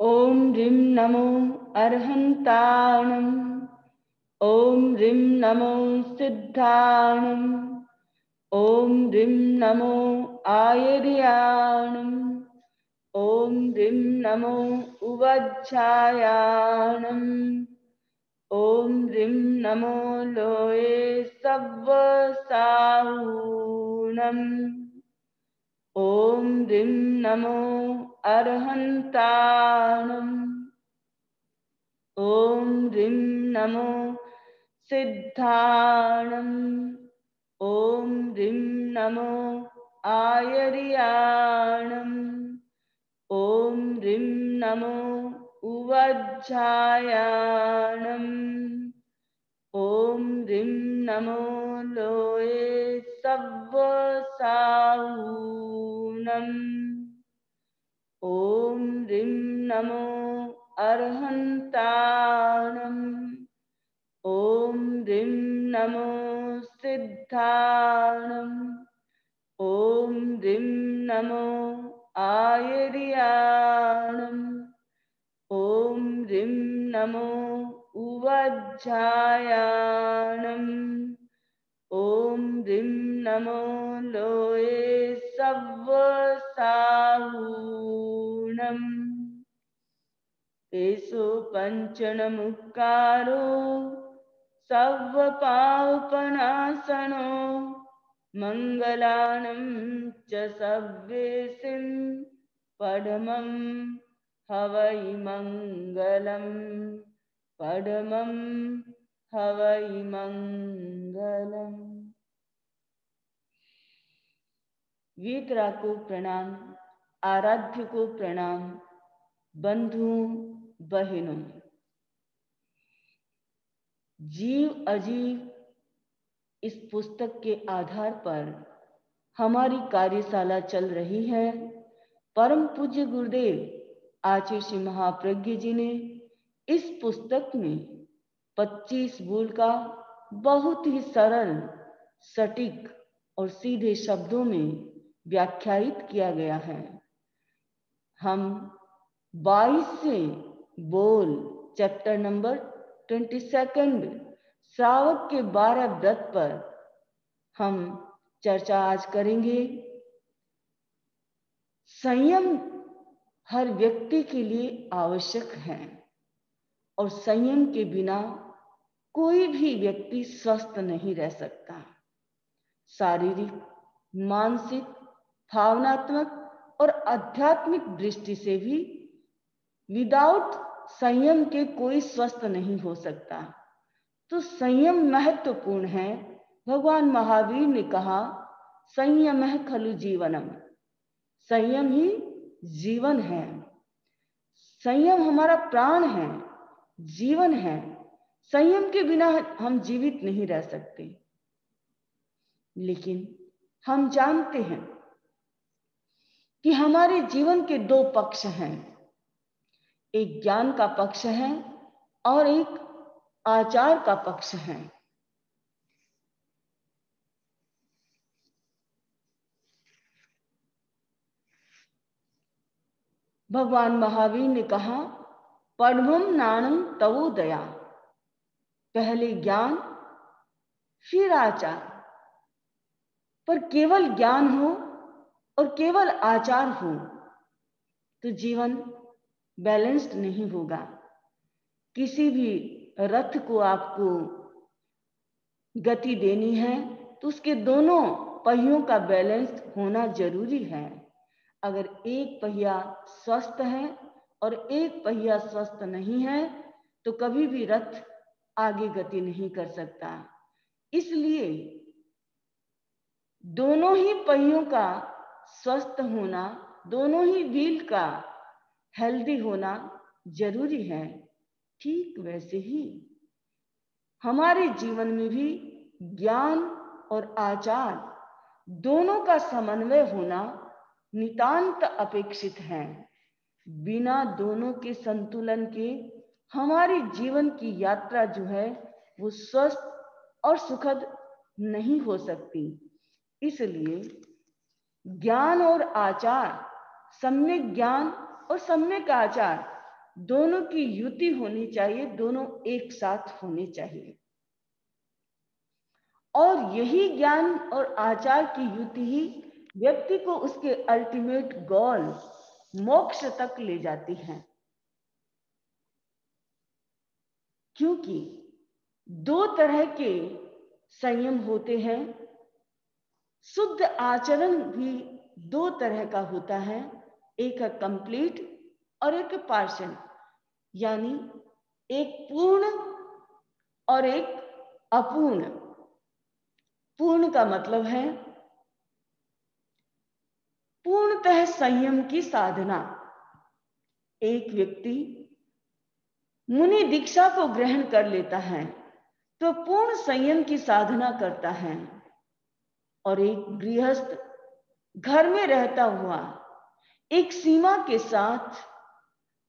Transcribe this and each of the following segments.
ओम ह्रीं नमो अर्हन्ताणम्। ओम ह्रीं नमो सिद्धाणम्। ओम ह्रीं नमो आयर्याणम्। ओम ह्रीं नमो उवज्झायाणम्। ओम ह्रीं नमो लोये सव्वसाहूणम्। ओम ह्रीं नमो अर्हन्ताणम्। ओम ह्रीं नमो सिद्धाणम्। ओम ह्रीं नमो आयर्याणम्। ओम ह्रीं नमो उवज्झायाणम्। ओम ह्रीं नमो लोये सव्वसाहूणम्। ओम ह्रीं नमो अर्हन्ताणम्। ओम ह्रीं नमो सिद्धाणम्। ओम ह्रीं नमो आयर्याणम्। ओम ह्रीं नमो उवज्झायाणम्। ओम ह्रीं नमो लोये सव्वसाहूणम्। एषो पञ्चनमुक्कारो सव्वपापनाशनो मङ्गलानं च सव्येसिं पडमं हवै मङ्गलम्। पडमं हवै मङ्गलम्। वीतरा को प्रणाम, आराध्य को प्रणाम, बंधुओं बहनों। जीव अजीव इस पुस्तक के आधार पर हमारी कार्यशाला चल रही है। परम पूज्य गुरुदेव आचार्य श्री महाप्रज्ञ जी ने इस पुस्तक में 25 बोल का बहुत ही सरल, सटीक और सीधे शब्दों में व्याख्यायित किया गया है। हम 22 बोल चैप्टर नंबर 22 श्रावक के 12 व्रत पर हम चर्चा आज करेंगे। संयम हर व्यक्ति के लिए आवश्यक है और संयम के बिना कोई भी व्यक्ति स्वस्थ नहीं रह सकता। शारीरिक, मानसिक, भावनात्मक और आध्यात्मिक दृष्टि से भी विदाउट संयम के कोई स्वस्थ नहीं हो सकता। तो संयम महत्वपूर्ण है। भगवान महावीर ने कहा, संयमः खलु जीवनम। संयम ही जीवन है। संयम हमारा प्राण है, जीवन है। संयम के बिना हम जीवित नहीं रह सकते। लेकिन हम जानते हैं कि हमारे जीवन के 2 पक्ष हैं। एक ज्ञान का पक्ष है और एक आचार का पक्ष है। भगवान महावीर ने कहा, पढ़वम नाणं तवो दया। पहले ज्ञान फिर आचार। पर केवल ज्ञान हो और केवल आचार हो तो जीवन बैलेंस्ड नहीं होगा। किसी भी रथ को आपको गति देनी है तो उसके दोनों पहियों का बैलेंस होना जरूरी है। अगर एक पहिया स्वस्थ है और एक पहिया स्वस्थ नहीं है तो कभी भी रथ आगे गति नहीं कर सकता। इसलिए दोनों ही पहियों का स्वस्थ होना, दोनों ही व्हील का हेल्दी होना जरूरी है। ठीक वैसे ही हमारे जीवन में भी ज्ञान और आचार दोनों का समन्वय होना नितांत अपेक्षित है। बिना दोनों के संतुलन के हमारी जीवन की यात्रा जो है वो स्वस्थ और सुखद नहीं हो सकती। इसलिए ज्ञान और आचार, सम्यक ज्ञान और सम्यक आचार दोनों की युति होनी चाहिए, दोनों एक साथ होने चाहिए। और यही ज्ञान और आचार की युति ही व्यक्ति को उसके अल्टीमेट गोल मोक्ष तक ले जाती है। क्योंकि दो तरह के संयम होते हैं। शुद्ध आचरण भी दो तरह का होता है, एक है कंप्लीट और एक है पार्शियल, यानी एक पूर्ण और एक अपूर्ण। पूर्ण का मतलब है पूर्णतः संयम की साधना। एक व्यक्ति मुनि दीक्षा को ग्रहण कर लेता है तो पूर्ण संयम की साधना करता है, और एक गृहस्थ घर में रहता हुआ एक सीमा के साथ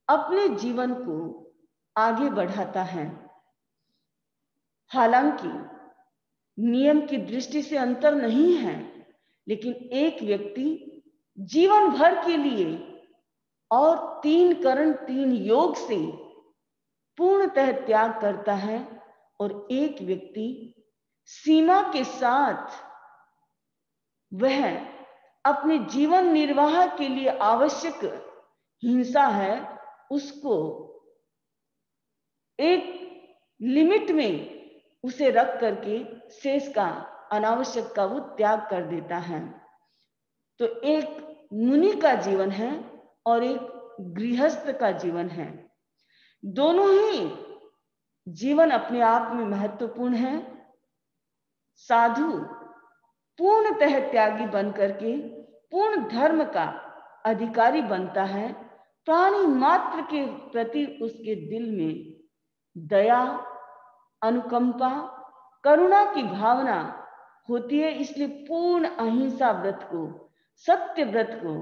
अपने जीवन को आगे बढ़ाता है। हालांकि नियम की दृष्टि से अंतर नहीं है, लेकिन एक व्यक्ति जीवन भर के लिए और 3 करण 3 योग से पूर्णतः त्याग करता है, और एक व्यक्ति सीमा के साथ वह अपने जीवन निर्वाह के लिए आवश्यक हिंसा है उसको एक लिमिट में उसे रख करके शेष का, अनावश्यक का वो त्याग कर देता है। तो एक मुनि का जीवन है और एक गृहस्थ का जीवन है। दोनों ही जीवन अपने आप में महत्वपूर्ण है। साधु पूर्णतः त्यागी बन करके पूर्ण धर्म का अधिकारी बनता है। प्राणी मात्र के प्रति उसके दिल में दया, अनुकंपा, करुणा की भावना होती है। इसलिए पूर्ण अहिंसा व्रत को, सत्य व्रत को,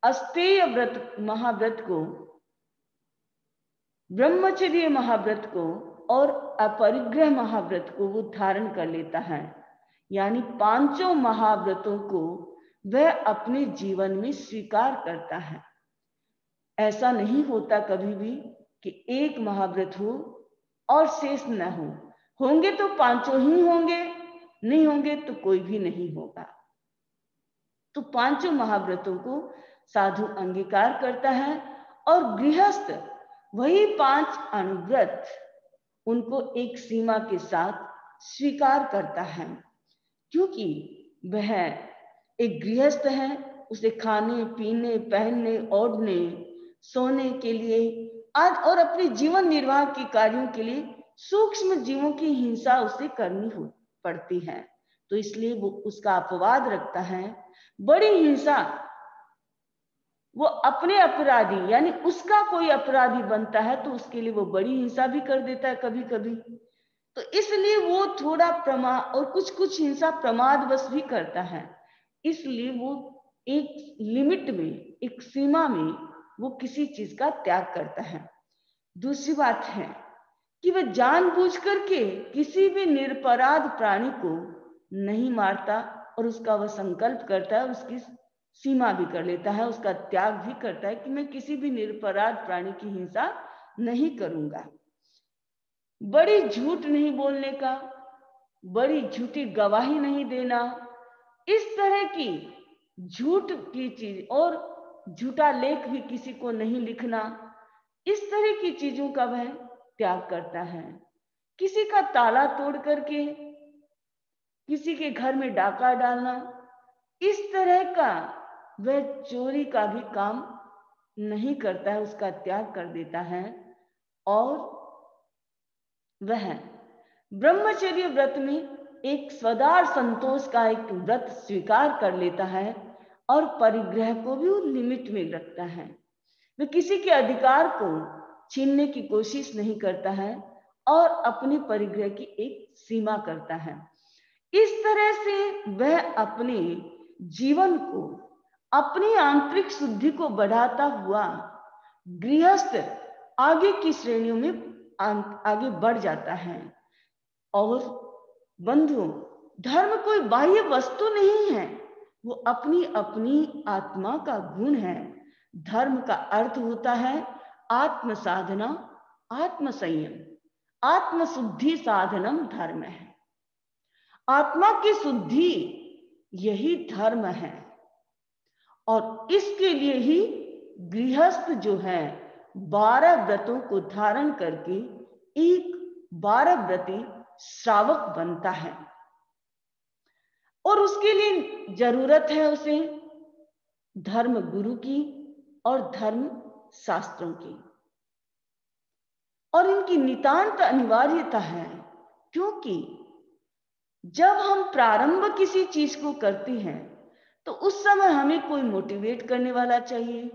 अस्तेय व्रत महाव्रत को, ब्रह्मचर्य महाव्रत को और अपरिग्रह महाव्रत को वो धारण कर लेता है। यानी 5 महाव्रतों को वह अपने जीवन में स्वीकार करता है। ऐसा नहीं होता कभी भी कि एक महाव्रत हो और शेष न हो। होंगे तो 5 ही होंगे, नहीं होंगे तो कोई भी नहीं होगा। तो 5 महाव्रतों को साधु अंगीकार करता है, और गृहस्थ वही 5 अनुव्रत उनको एक सीमा के साथ स्वीकार करता है। क्योंकि वह एक गृहस्थ है, उसे खाने पीने, पहनने, ओढ़ने, सोने के लिए आज और अपने जीवन निर्वाह के कार्यों के लिए सूक्ष्म जीवों की हिंसा उसे करनी पड़ती है। तो इसलिए वो उसका अपवाद रखता है। बड़ी हिंसा वो अपने अपराधी, यानी उसका कोई अपराधी बनता है तो उसके लिए वो बड़ी हिंसा भी कर देता है कभी कभी। तो इसलिए वो थोड़ा प्रमाद और कुछ कुछ हिंसा प्रमादवश भी करता है। इसलिए वो एक लिमिट में, एक सीमा में वो किसी चीज का त्याग करता है। दूसरी बात है कि वह जानबूझ करके किसी भी निरपराध प्राणी को नहीं मारता, और उसका वह संकल्प करता है, उसकी सीमा भी कर लेता है, उसका त्याग भी करता है कि मैं किसी भी निरपराध प्राणी की हिंसा नहीं करूंगा। बड़ी झूठ नहीं बोलने का, बड़ी झूठी गवाही नहीं देना, इस तरह की झूठ की चीज, और झूठा लेख भी किसी को नहीं लिखना, इस तरह की चीजों का वह त्याग करता है। किसी का ताला तोड़ करके किसी के घर में डाका डालना, इस तरह का वह चोरी का भी काम नहीं करता है, उसका त्याग कर देता है। और वह ब्रह्मचर्य व्रत में एक स्वदार संतोष का एक व्रत स्वीकार कर लेता है, और परिग्रह को भी वो लिमिट में रखता है। वह किसी के अधिकार को छीनने की कोशिश नहीं करता है, और अपने परिग्रह की एक सीमा करता है। इस तरह से वह अपने जीवन को, अपनी आंतरिक शुद्धि को बढ़ाता हुआ गृहस्थ आगे की श्रेणियों में आगे बढ़ जाता है। और बंधुओं, धर्म कोई बाह्य वस्तु नहीं है, वो अपनी अपनी आत्मा का गुण है। धर्म का अर्थ होता है आत्म साधना, आत्म संयम, आत्म शुद्धि साधनम धर्म है। आत्मा की शुद्धि यही धर्म है और इसके लिए ही गृहस्थ जो है 12 व्रतों को धारण करके एक 12 व्रती श्रावक बनता है और उसके लिए जरूरत है उसे धर्म गुरु की और धर्म शास्त्रों की, और इनकी नितांत अनिवार्यता है। क्योंकि जब हम प्रारंभ किसी चीज को करते हैं तो उस समय हमें कोई मोटिवेट करने वाला चाहिए,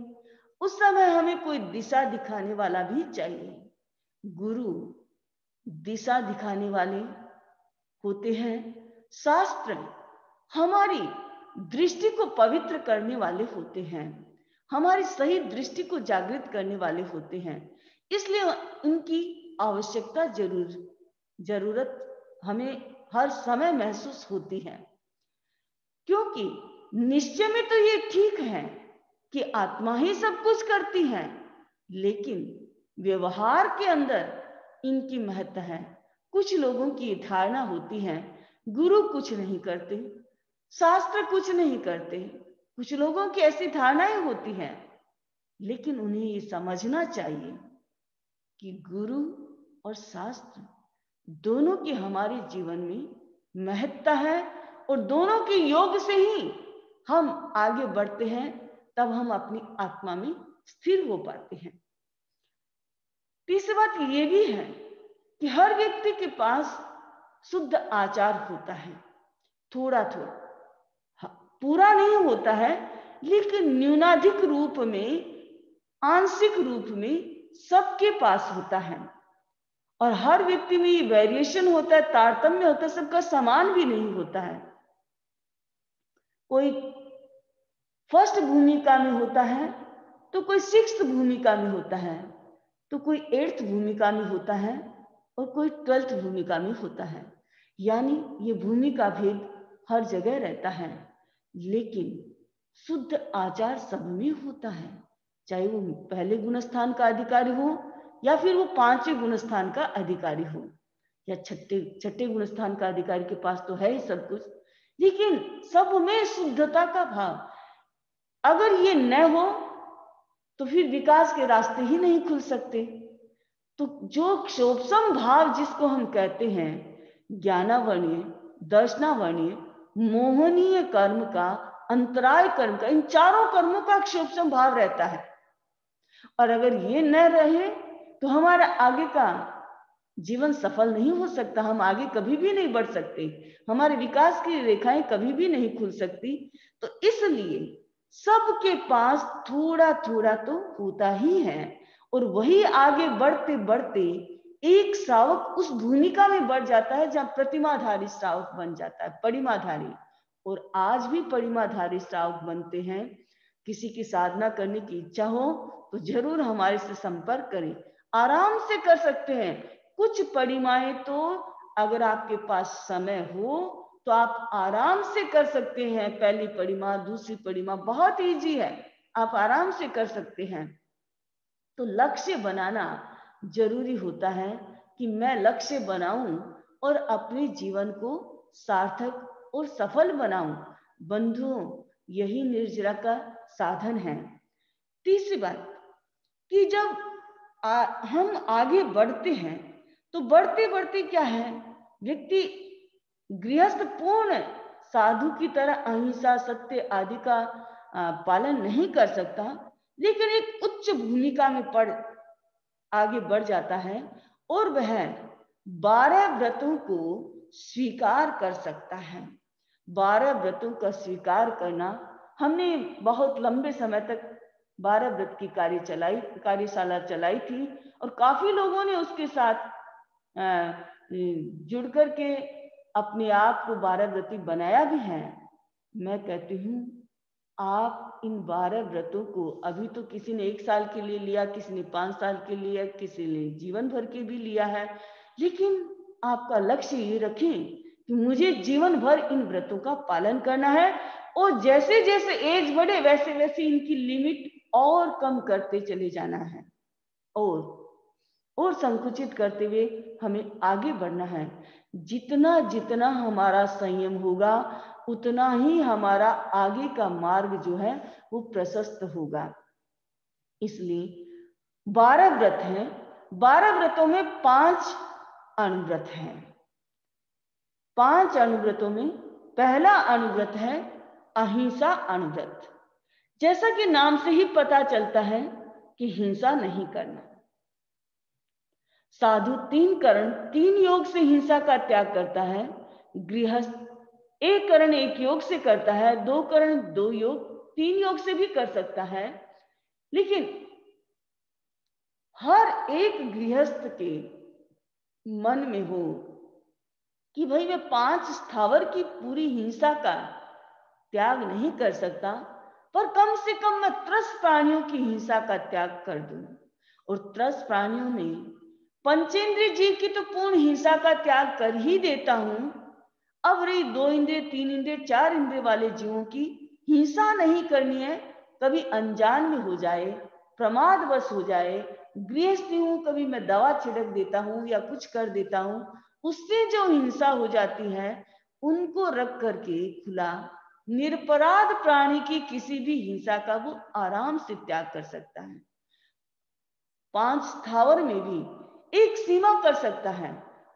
उस समय हमें कोई दिशा दिखाने वाला भी चाहिए। गुरु दिशा दिखाने वाले होते हैं, शास्त्र हमारी दृष्टि को पवित्र करने वाले होते हैं, हमारी सही दृष्टि को जागृत करने वाले होते हैं। इसलिए उनकी आवश्यकता जरूरत हमें हर समय महसूस होती है। क्योंकि निश्चय में तो ये ठीक है कि आत्मा ही सब कुछ करती है, लेकिन व्यवहार के अंदर इनकी महत्ता है। कुछ लोगों की धारणा होती है गुरु कुछ नहीं करते, शास्त्र कुछ नहीं करते, कुछ लोगों की ऐसी धारणाएं होती हैं, लेकिन उन्हें ये समझना चाहिए कि गुरु और शास्त्र दोनों की हमारे जीवन में महत्ता है और दोनों के योग से ही हम आगे बढ़ते हैं, तब हम अपनी आत्मा में स्थिर हो पाते हैं। तीसरी बात यह भी है कि हर व्यक्ति के पास शुद्ध आचार होता है, थोड़ा थोड़ा, पूरा नहीं होता है, लेकिन न्यूनाधिक रूप में, आंशिक रूप में सबके पास होता है। और हर व्यक्ति में ये वेरिएशन होता है, तारतम्य होता है, सबका समान भी नहीं होता है। कोई फर्स्ट भूमिका में होता है तो कोई 6th भूमिका में होता है, तो कोई 8th भूमिका में होता है और कोई 12th भूमिका में होता है। यानी ये भूमिका भेद हर जगह रहता है, लेकिन शुद्ध आचार सब में होता है, चाहे वो पहले गुणस्थान का अधिकारी हो या फिर वो 5वें गुणस्थान का अधिकारी हो या छठे गुणस्थान का अधिकारी के पास तो है ही सब कुछ, लेकिन सब में शुद्धता का भाव अगर ये न हो तो फिर विकास के रास्ते ही नहीं खुल सकते। तो जो क्षोभसम भाव जिसको हम कहते हैं, ज्ञानावर्णीय, दर्शनावर्णीय, मोहनीय कर्म का, अंतराय कर्म का, इन चारों कर्मों का क्षोभसम भाव रहता है। और अगर ये न रहे तो हमारा आगे का जीवन सफल नहीं हो सकता, हम आगे कभी भी नहीं बढ़ सकते, हमारे विकास की रेखाएं कभी भी नहीं खुल सकती। तो इसलिए सबके पास थोड़ा थोड़ा तो होता ही है, और वही आगे बढ़ते बढ़ते एक श्रावक उस भूमिका में बढ़ जाता है जहां प्रतिमाधारी श्रावक बन जाता है, परिमाधारी। और आज भी परिमाधारी श्रावक बनते हैं। किसी की साधना करने की इच्छा हो तो जरूर हमारे से संपर्क करें, आराम से कर सकते हैं। कुछ परिमाएं तो अगर आपके पास समय हो तो आप आराम से कर सकते हैं। पहली परिमा, दूसरी परिमा बहुत इजी है, आप आराम से कर सकते हैं। तो लक्ष्य बनाना जरूरी होता है कि मैं लक्ष्य बनाऊं और अपने जीवन को सार्थक और सफल बनाऊं। बंधुओं, यही निर्जरा का साधन है। तीसरी बात कि जब हम आगे बढ़ते हैं तो बढ़ते बढ़ते क्या है, व्यक्ति गृहस्थ पूर्ण साधु की तरह अहिंसा, सत्य आदि का पालन नहीं कर सकता, लेकिन एक उच्च भूमिका में आगे बढ़ जाता है और वह 12 व्रतों को स्वीकार कर सकता है। 12 व्रतों का स्वीकार करना, हमने बहुत लंबे समय तक 12 व्रत की कार्यशाला चलाई थी और काफी लोगों ने उसके साथ जुड़ करके अपने आप को 12 व्रती बनाया भी है। मैं कहती हूँ आप इन 12 व्रतों को, अभी तो किसी ने 1 साल के लिए लिया, किसी ने 5 साल के लिए, किसी ने जीवन भर के भी लिया है, लेकिन आपका लक्ष्य ये रखें कि मुझे जीवन भर इन व्रतों का पालन करना है। और जैसे जैसे एज बढ़े वैसे वैसे इनकी लिमिट और कम करते चले जाना है। और संकुचित करते हुए हमें आगे बढ़ना है। जितना जितना हमारा संयम होगा उतना ही हमारा आगे का मार्ग जो है वो प्रशस्त होगा। इसलिए 12 व्रत हैं, 12 व्रतों में 5 अनुव्रत हैं। 5 अनुव्रतों में पहला अनुव्रत है अहिंसा अनुव्रत। जैसा कि नाम से ही पता चलता है कि हिंसा नहीं करना। साधु 3 करण 3 योग से हिंसा का त्याग करता है। गृहस्थ 1 करण 1 योग से करता है, 2 करण 2 योग 3 योग से भी कर सकता है। लेकिन हर एक गृहस्थ के मन में हो कि भाई मैं 5 स्थावर की पूरी हिंसा का त्याग नहीं कर सकता, पर कम से कम मैं त्रस्त प्राणियों की हिंसा का त्याग कर दूं। और त्रस्त प्राणियों में पंचेंद्रिय जीव की तो पूर्ण हिंसा का त्याग कर ही देता हूं। अब रही 2 इंद्रिय 3 इंद्रिय 4 इंद्रिय वाले जीवों की हिंसा नहीं करनी है। कभी अनजान में हो जाए, प्रमादवश हो जाए, गृहस्थी हूं, कभी मैं दवा छिड़क देता हूं या कुछ कर देता हूं, उससे जो हिंसा हो जाती है उनको रख करके खुला निरपराध प्राणी की किसी भी हिंसा का वो आराम से त्याग कर सकता है। 5 स्थावर में भी एक सीमा कर सकता है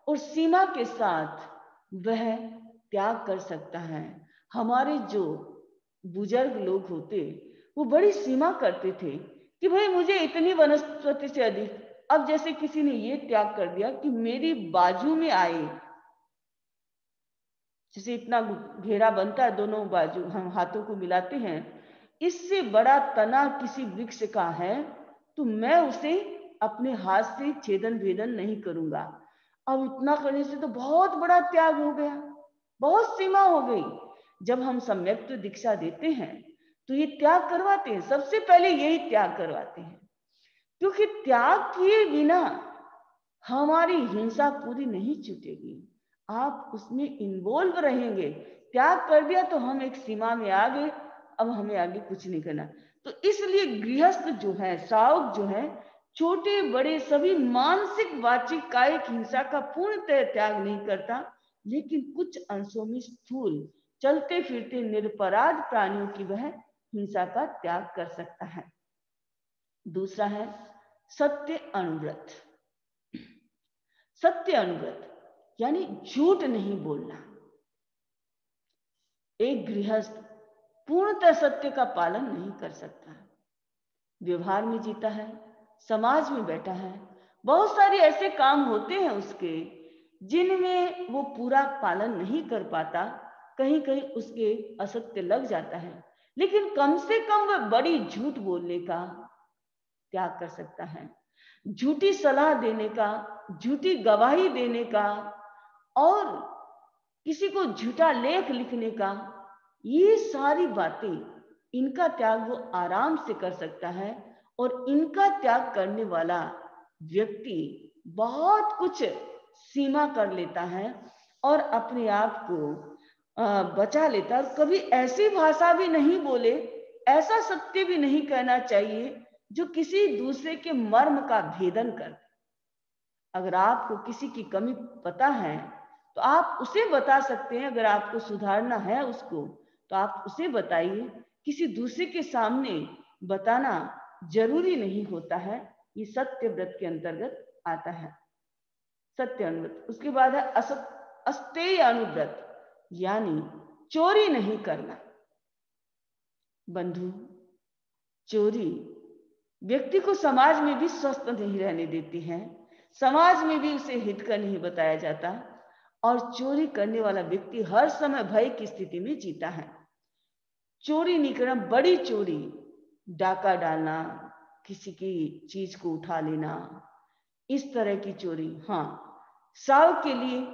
और सीमा के साथ वह त्याग कर सकता है। हमारे जो बुजुर्ग लोग होते वो बड़ी सीमा करते थे कि भाई मुझे इतनी वनस्पति से अधिक। अब जैसे किसी ने ये त्याग कर दिया कि मेरी बाजू में आए, जैसे इतना घेरा बनता है, दोनों बाजू हम हाथों को मिलाते हैं, इससे बड़ा तना किसी वृक्ष का है तो मैं उसे अपने हाथ से छेदन भेदन नहीं करूंगा। अब इतना करने से तो बहुत बड़ा त्याग हो गया, बहुत सीमा हो गई। जब हम सम्यक दीक्षा देते हैं तो ये त्याग करवाते हैं, सबसे पहले यही त्याग करवाते हैं, क्योंकि त्याग किए बिना हमारी हिंसा पूरी नहीं छूटेगी। आप उसमें इन्वॉल्व रहेंगे। त्याग कर दिया तो हम एक सीमा में आ गए, अब हमें आगे कुछ नहीं करना। तो इसलिए गृहस्थ जो है, श्रावक जो है, छोटे बड़े सभी मानसिक वाचिक कायिक हिंसा का पूर्णतः त्याग नहीं करता, लेकिन कुछ अंशों में स्थूल चलते फिरते निरपराध प्राणियों की वह हिंसा का त्याग कर सकता है। दूसरा है सत्य अनुव्रत। सत्य अनुव्रत यानी झूठ नहीं बोलना। एक गृहस्थ पूर्णतः सत्य का पालन नहीं कर सकता। व्यवहार में जीता है, समाज में बैठा है, बहुत सारे ऐसे काम होते हैं उसके जिनमें वो पूरा पालन नहीं कर पाता, कहीं कहीं उसके असत्य लग जाता है, लेकिन कम से कम वह बड़ी झूठ बोलने का त्याग कर सकता है। झूठी सलाह देने का, झूठी गवाही देने का और किसी को झूठा लेख लिखने का, ये सारी बातें, इनका त्याग वो आराम से कर सकता है। और इनका त्याग करने वाला व्यक्ति बहुत कुछ सीमा कर लेता है और अपने आप को बचा लेता है। और कभी ऐसी भाषा भी नहीं बोले, ऐसा सत्य भी नहीं कहना चाहिए जो किसी दूसरे के मर्म का भेदन कर। अगर आपको किसी की कमी पता है तो आप उसे बता सकते हैं, अगर आपको सुधारना है उसको तो आप उसे बताइए। किसी दूसरे के सामने बताना जरूरी नहीं होता है। ये सत्य व्रत के अंतर्गत आता है, सत्य अनुव्रत। उसके बाद है अस्तेय अनुव्रत, यानी चोरी नहीं करना। बंधु, चोरी व्यक्ति को समाज में भी स्वस्थ नहीं रहने देती है, समाज में भी उसे हित का नहीं बताया जाता, और चोरी करने वाला व्यक्ति हर समय भय की स्थिति में जीता है। चोरी नहीं करना, बड़ी चोरी, डाका डालना, किसी की चीज को उठा लेना, इस तरह की चोरी, हाँ, साव के लिए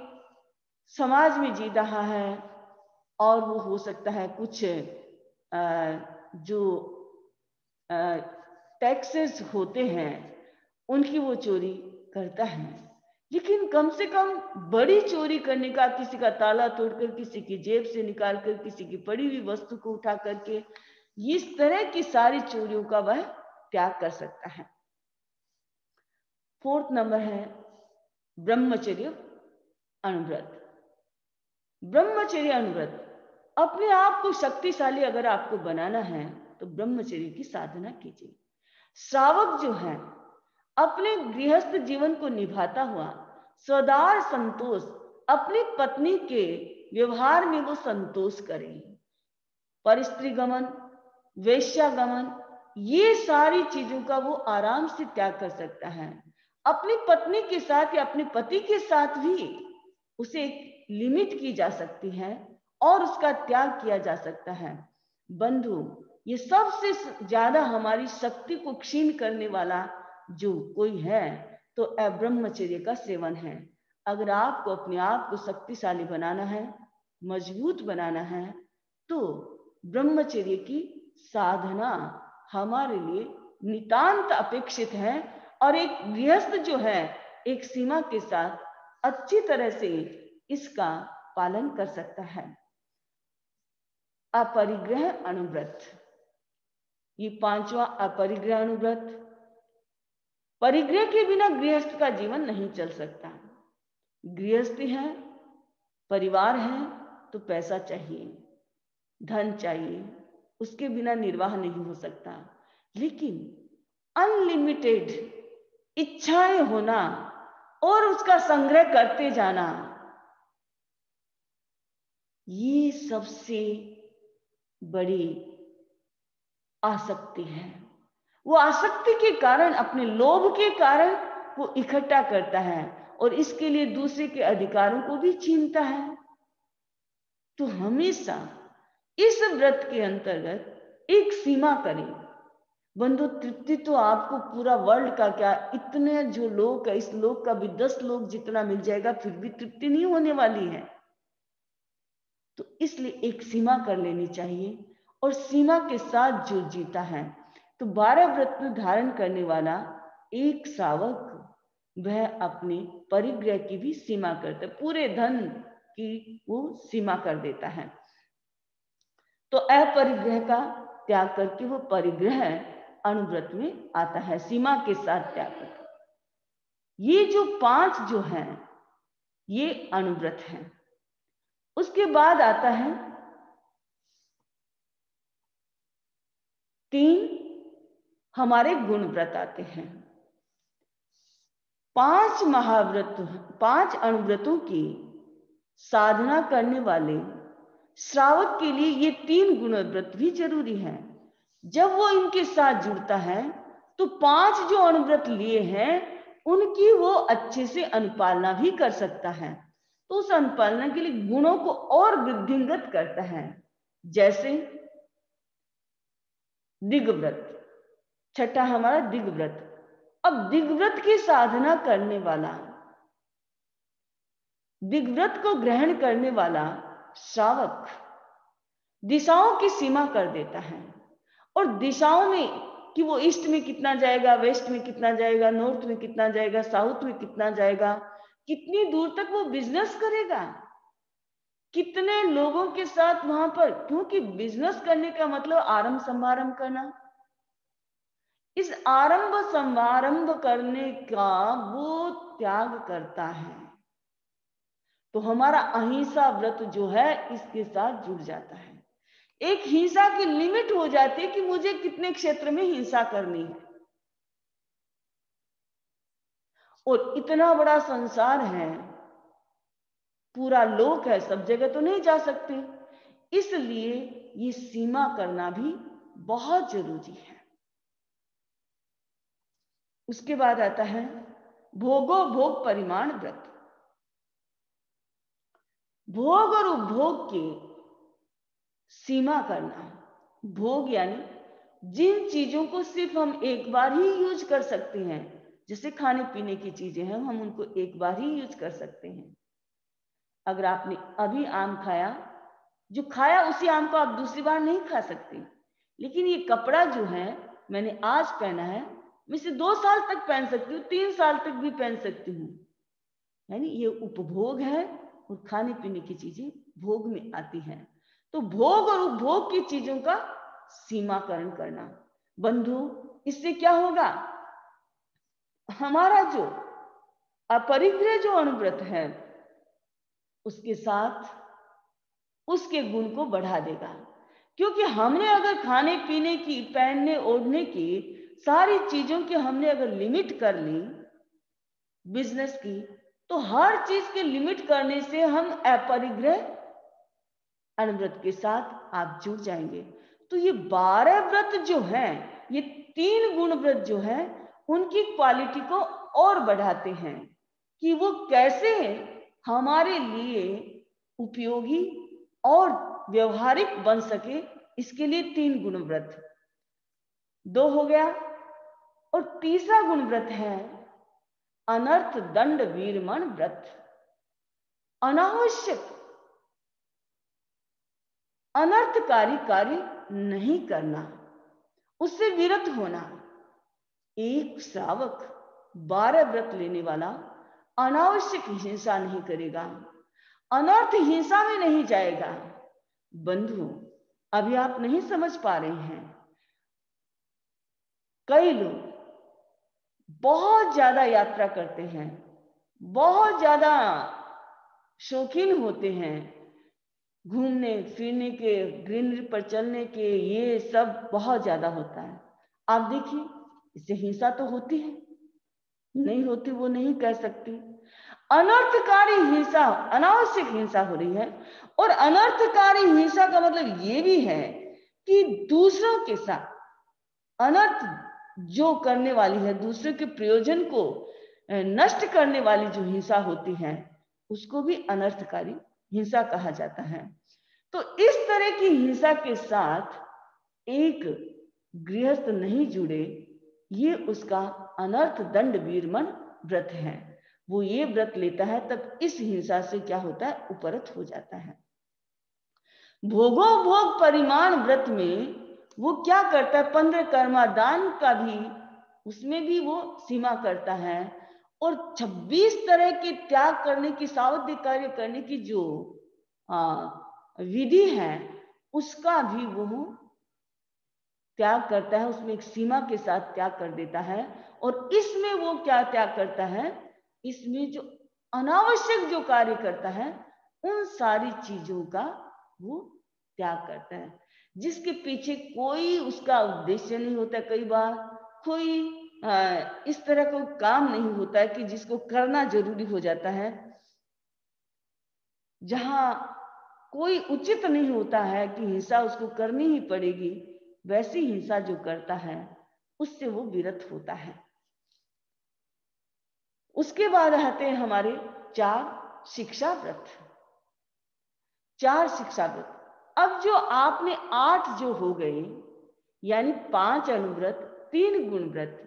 समाज में जी रहा है और वो हो सकता है कुछ जो टैक्सेस होते हैं उनकी वो चोरी करता है। लेकिन कम से कम बड़ी चोरी करने का, किसी का ताला तोड़कर, किसी की जेब से निकालकर, किसी की पड़ी हुई वस्तु को उठा करके, इस तरह की सारी चोरियों का वह त्याग कर सकता है। 4th नंबर है ब्रह्मचर्य अनुव्रत। ब्रह्मचर्य अनुव्रत, अपने आप को शक्तिशाली अगर आपको बनाना है तो ब्रह्मचर्य की साधना कीजिए। श्रावक जो है अपने गृहस्थ जीवन को निभाता हुआ सदार संतोष, अपनी पत्नी के व्यवहार में वो संतोष करें। परस्त्री गमन, वेश्यागमन, ये सारी चीजों का वो आराम से त्याग कर सकता है। अपनी पत्नी के साथ या अपने पति के साथ भी उसे एक लिमिट की जा सकती है और उसका त्याग किया जा सकता है। बंधु, ये सबसे ज्यादा हमारी शक्ति को क्षीण करने वाला जो कोई है तो अब्रह्मचर्य का सेवन है। अगर आपको अपने आप को शक्तिशाली बनाना है, मजबूत बनाना है, तो ब्रह्मचर्य की साधना हमारे लिए नितांत अपेक्षित है। और एक गृहस्थ जो है एक सीमा के साथ अच्छी तरह से इसका पालन कर सकता है। अपरिग्रह अनुव्रत, ये 5वां अपरिग्रह अनुव्रत। परिग्रह के बिना गृहस्थ का जीवन नहीं चल सकता। गृहस्थी है, परिवार है तो पैसा चाहिए, धन चाहिए, उसके बिना निर्वाह नहीं हो सकता। लेकिन अनलिमिटेड इच्छाएं होना और उसका संग्रह करते जाना, ये सबसे बड़ी आसक्ति है। वो आसक्ति के कारण, अपने लोभ के कारण वो इकट्ठा करता है और इसके लिए दूसरे के अधिकारों को भी छीनता है। तो हमेशा इस व्रत के अंतर्गत एक सीमा करें। बंधु, तृप्ति तो आपको पूरा वर्ल्ड का क्या, इतने जो लोग है, इस लोक का भी 10 लोग जितना मिल जाएगा फिर भी तृप्ति नहीं होने वाली है। तो इसलिए एक सीमा कर लेनी चाहिए और सीमा के साथ जो जीता है, तो 12 व्रत धारण करने वाला एक श्रावक वह अपने परिग्रह की भी सीमा करता है, पूरे धन की वो सीमा कर देता है। तो अपरिग्रह का त्याग करके वो परिग्रह अनुव्रत में आता है, सीमा के साथ त्याग करके। ये जो 5 जो है ये अनुव्रत है। उसके बाद आता है 3 हमारे गुण व्रत आते हैं। 5 महाव्रत, 5 अनुव्रतों की साधना करने वाले श्रावक के लिए ये 3 गुण व्रत भी जरूरी है। जब वो इनके साथ जुड़ता है तो 5 जो अनुव्रत लिए हैं उनकी वो अच्छे से अनुपालना भी कर सकता है। तो उस अनुपालना के लिए गुणों को और वृद्धिंगत करता है। जैसे दिग्व्रत, छठा हमारा दिग्व्रत। अब दिग्व्रत की साधना करने वाला, दिग्व्रत को ग्रहण करने वाला श्रावक दिशाओं की सीमा कर देता है। और दिशाओं में कि वो ईस्ट में कितना जाएगा, वेस्ट में कितना जाएगा, नॉर्थ में कितना जाएगा, साउथ में कितना जाएगा, कितनी दूर तक वो बिजनेस करेगा, कितने लोगों के साथ वहां पर, क्योंकि बिजनेस करने का मतलब आरंभ समारंभ करना। इस आरंभ समारंभ करने का वो त्याग करता है। तो हमारा अहिंसा व्रत जो है इसके साथ जुड़ जाता है। एक हिंसा की लिमिट हो जाती है कि मुझे कितने क्षेत्र में हिंसा करनी है। और इतना बड़ा संसार है, पूरा लोक है, सब जगह तो नहीं जा सकते, इसलिए ये सीमा करना भी बहुत जरूरी है। उसके बाद आता है भोगो भोग परिमाण व्रत। भोग और उपभोग की सीमा करना। भोग यानी जिन चीजों को सिर्फ हम एक बार ही यूज कर सकते हैं, जैसे खाने पीने की चीजें हैं, हम उनको एक बार ही यूज कर सकते हैं। अगर आपने अभी आम खाया, जो खाया उसी आम को आप दूसरी बार नहीं खा सकते। लेकिन ये कपड़ा जो है मैंने आज पहना है, मैं इसे 2 साल तक पहन सकती हूँ, 3 साल तक भी पहन सकती हूँ। यानी ये उपभोग है और खाने पीने की चीजें भोग में आती हैं। तो भोग और उपभोग की चीजों का सीमाकरण करना। बंधु, इससे क्या होगा? हमारा जो अपरिग्रह जो अनुव्रत है उसके साथ उसके गुण को बढ़ा देगा। क्योंकि हमने अगर खाने पीने की, पहनने ओढ़ने की सारी चीजों की हमने अगर लिमिट कर ली बिजनेस की, तो हर चीज के लिमिट करने से हम अपरिग्रह अनुव्रत के साथ आप जुड़ जाएंगे। तो ये 12 व्रत जो है, ये 3 गुण व्रत जो है, उनकी क्वालिटी को और बढ़ाते हैं कि वो कैसे हमारे लिए उपयोगी और व्यवहारिक बन सके। इसके लिए 3 गुण व्रत, 2 हो गया। और तीसरा गुण व्रत है अनर्थ दंड वीरमण व्रत। अनावश्यक अनर्थकारी कार्य नहीं करना, उससे विरत होना। एक श्रावक 12 व्रत लेने वाला अनावश्यक हिंसा नहीं करेगा, अनर्थ हिंसा में नहीं जाएगा। बंधुओं, अभी आप नहीं समझ पा रहे हैं, कई लोग बहुत ज्यादा यात्रा करते हैं, बहुत ज्यादा शौकीन होते हैं घूमने फिरने के, ग्रीनरी पर चलने के, ये सब बहुत ज्यादा होता है। आप देखिए, इससे हिंसा तो होती है, नहीं होती वो नहीं कह सकती। अनर्थकारी हिंसा, अनावश्यक हिंसा हो रही है। और अनर्थकारी हिंसा का मतलब ये भी है कि दूसरों के साथ अनर्थ जो करने वाली है, दूसरे के प्रयोजन को नष्ट करने वाली जो हिंसा होती है, उसको भी अनर्थकारी हिंसा कहा जाता है। तो इस तरह की हिंसा के साथ एक गृहस्थ नहीं जुड़े, ये उसका अनर्थ दंड वीरमण व्रत है। वो ये व्रत लेता है तब इस हिंसा से क्या होता है, उपरत हो जाता है। भोगो भोग परिमाण व्रत में वो क्या करता है, 15 कर्मादान का भी, उसमें भी वो सीमा करता है। और 26 तरह के त्याग करने की, सावध्य कार्य करने की जो विधि है, उसका भी वो त्याग करता है। उसमें एक सीमा के साथ त्याग कर देता है। और इसमें वो क्या त्याग करता है, इसमें जो अनावश्यक जो कार्य करता है, उन सारी चीजों का वो त्याग करता है, जिसके पीछे कोई उसका उद्देश्य नहीं होता। कई बार कोई इस तरह का काम नहीं होता है कि जिसको करना जरूरी हो जाता है, जहां कोई उचित नहीं होता है कि हिंसा उसको करनी ही पड़ेगी, वैसी हिंसा जो करता है उससे वो विरत होता है। उसके बाद आते हैं हमारे 4 शिक्षा व्रत। 4 शिक्षा व्रत। अब जो आपने 8 जो हो गए, यानी 5 अनुव्रत, 3 गुण व्रत,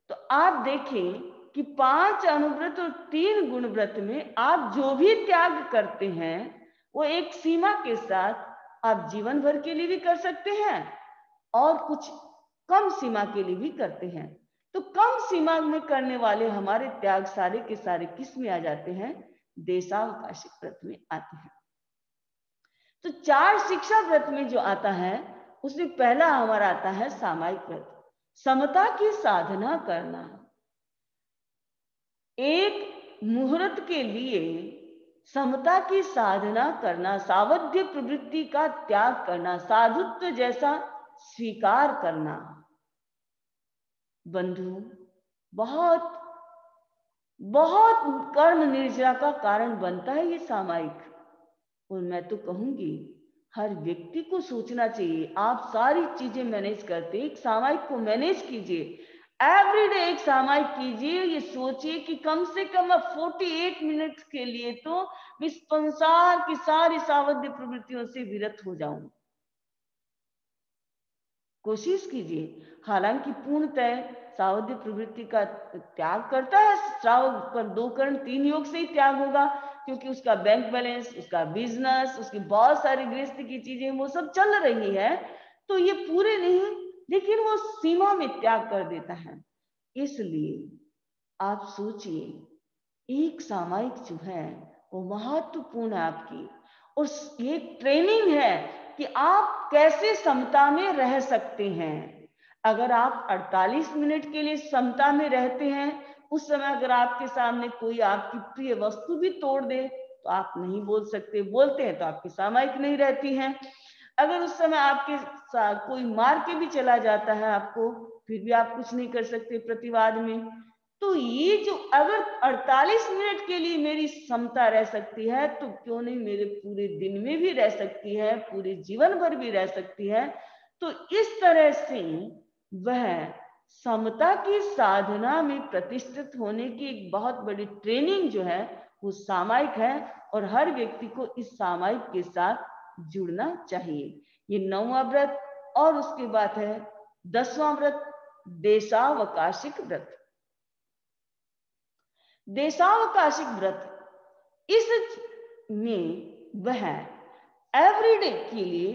तो आप देखें कि 5 अनुव्रत और 3 गुण व्रत में आप जो भी त्याग करते हैं वो एक सीमा के साथ आप जीवन भर के लिए भी कर सकते हैं और कुछ कम सीमा के लिए भी करते हैं। तो कम सीमा में करने वाले हमारे त्याग सारे के सारे किस में आ जाते हैं, देशावकाशिक व्रत में आते हैं। तो 4 शिक्षा व्रत में जो आता है, उसमें पहला हमारा आता है सामायिक व्रत। समता की साधना करना, एक मुहूर्त के लिए समता की साधना करना, सावध्य प्रवृत्ति का त्याग करना, साधुत्व जैसा स्वीकार करना। बंधु, बहुत बहुत कर्म निर्जरा का कारण बनता है ये सामायिक। और मैं तो कहूंगी हर व्यक्ति को सोचना चाहिए, आप सारी चीजें मैनेज करते एक सामायिक को मैनेज कीजिए। एवरीडे एक सामायिक कीजिए। ये सोचिए कि कम से कम 48 मिनट के लिए तो मैं संसार की सारी सावध्य प्रवृत्तियों से विरत हो जाऊं। कोशिश कीजिए। हालांकि पूर्णतः सावध्य प्रवृत्ति का त्याग करता है श्रावक, पर 2 कर्ण 3 योग से ही त्याग होगा, क्योंकि उसका बैंक बैलेंस, उसका बिजनेस, उसकी बहुत सारी गृहस्थी की चीजें वो सब चल रही है, तो ये पूरे नहीं, लेकिन वो सीमा में त्याग कर देता है। इसलिए आप सोचिए, एक सामायिक जो है वो महत्वपूर्ण है आपकी, और ये ट्रेनिंग है कि आप कैसे समता में रह सकते हैं। अगर आप 48 मिनट के लिए समता में रहते हैं उस समय अगर आपके सामने कोई आपकी प्रिय वस्तु भी तोड़ दे तो आप नहीं बोल सकते, बोलते हैं तो आपकी सामयिक नहीं रहती हैं। अगर उस समय आपके साथ कोई मार के भी चला जाता है आपको, फिर भी आप कुछ नहीं कर सकते प्रतिवाद में। तो ये जो अगर 48 मिनट के लिए मेरी क्षमता रह सकती है तो क्यों नहीं मेरे पूरे दिन में भी रह सकती है, पूरे जीवन भर भी रह सकती है। तो इस तरह से वह समता की साधना में प्रतिष्ठित होने की एक बहुत बड़ी ट्रेनिंग जो है वो सामायिक है, और हर व्यक्ति को इस सामायिक के साथ जुड़ना चाहिए। ये 9वां व्रत, और उसके बाद है 10वां व्रत, देशावकाशिक व्रत। देशावकाशिक व्रत, इसमें वह एवरीडे के लिए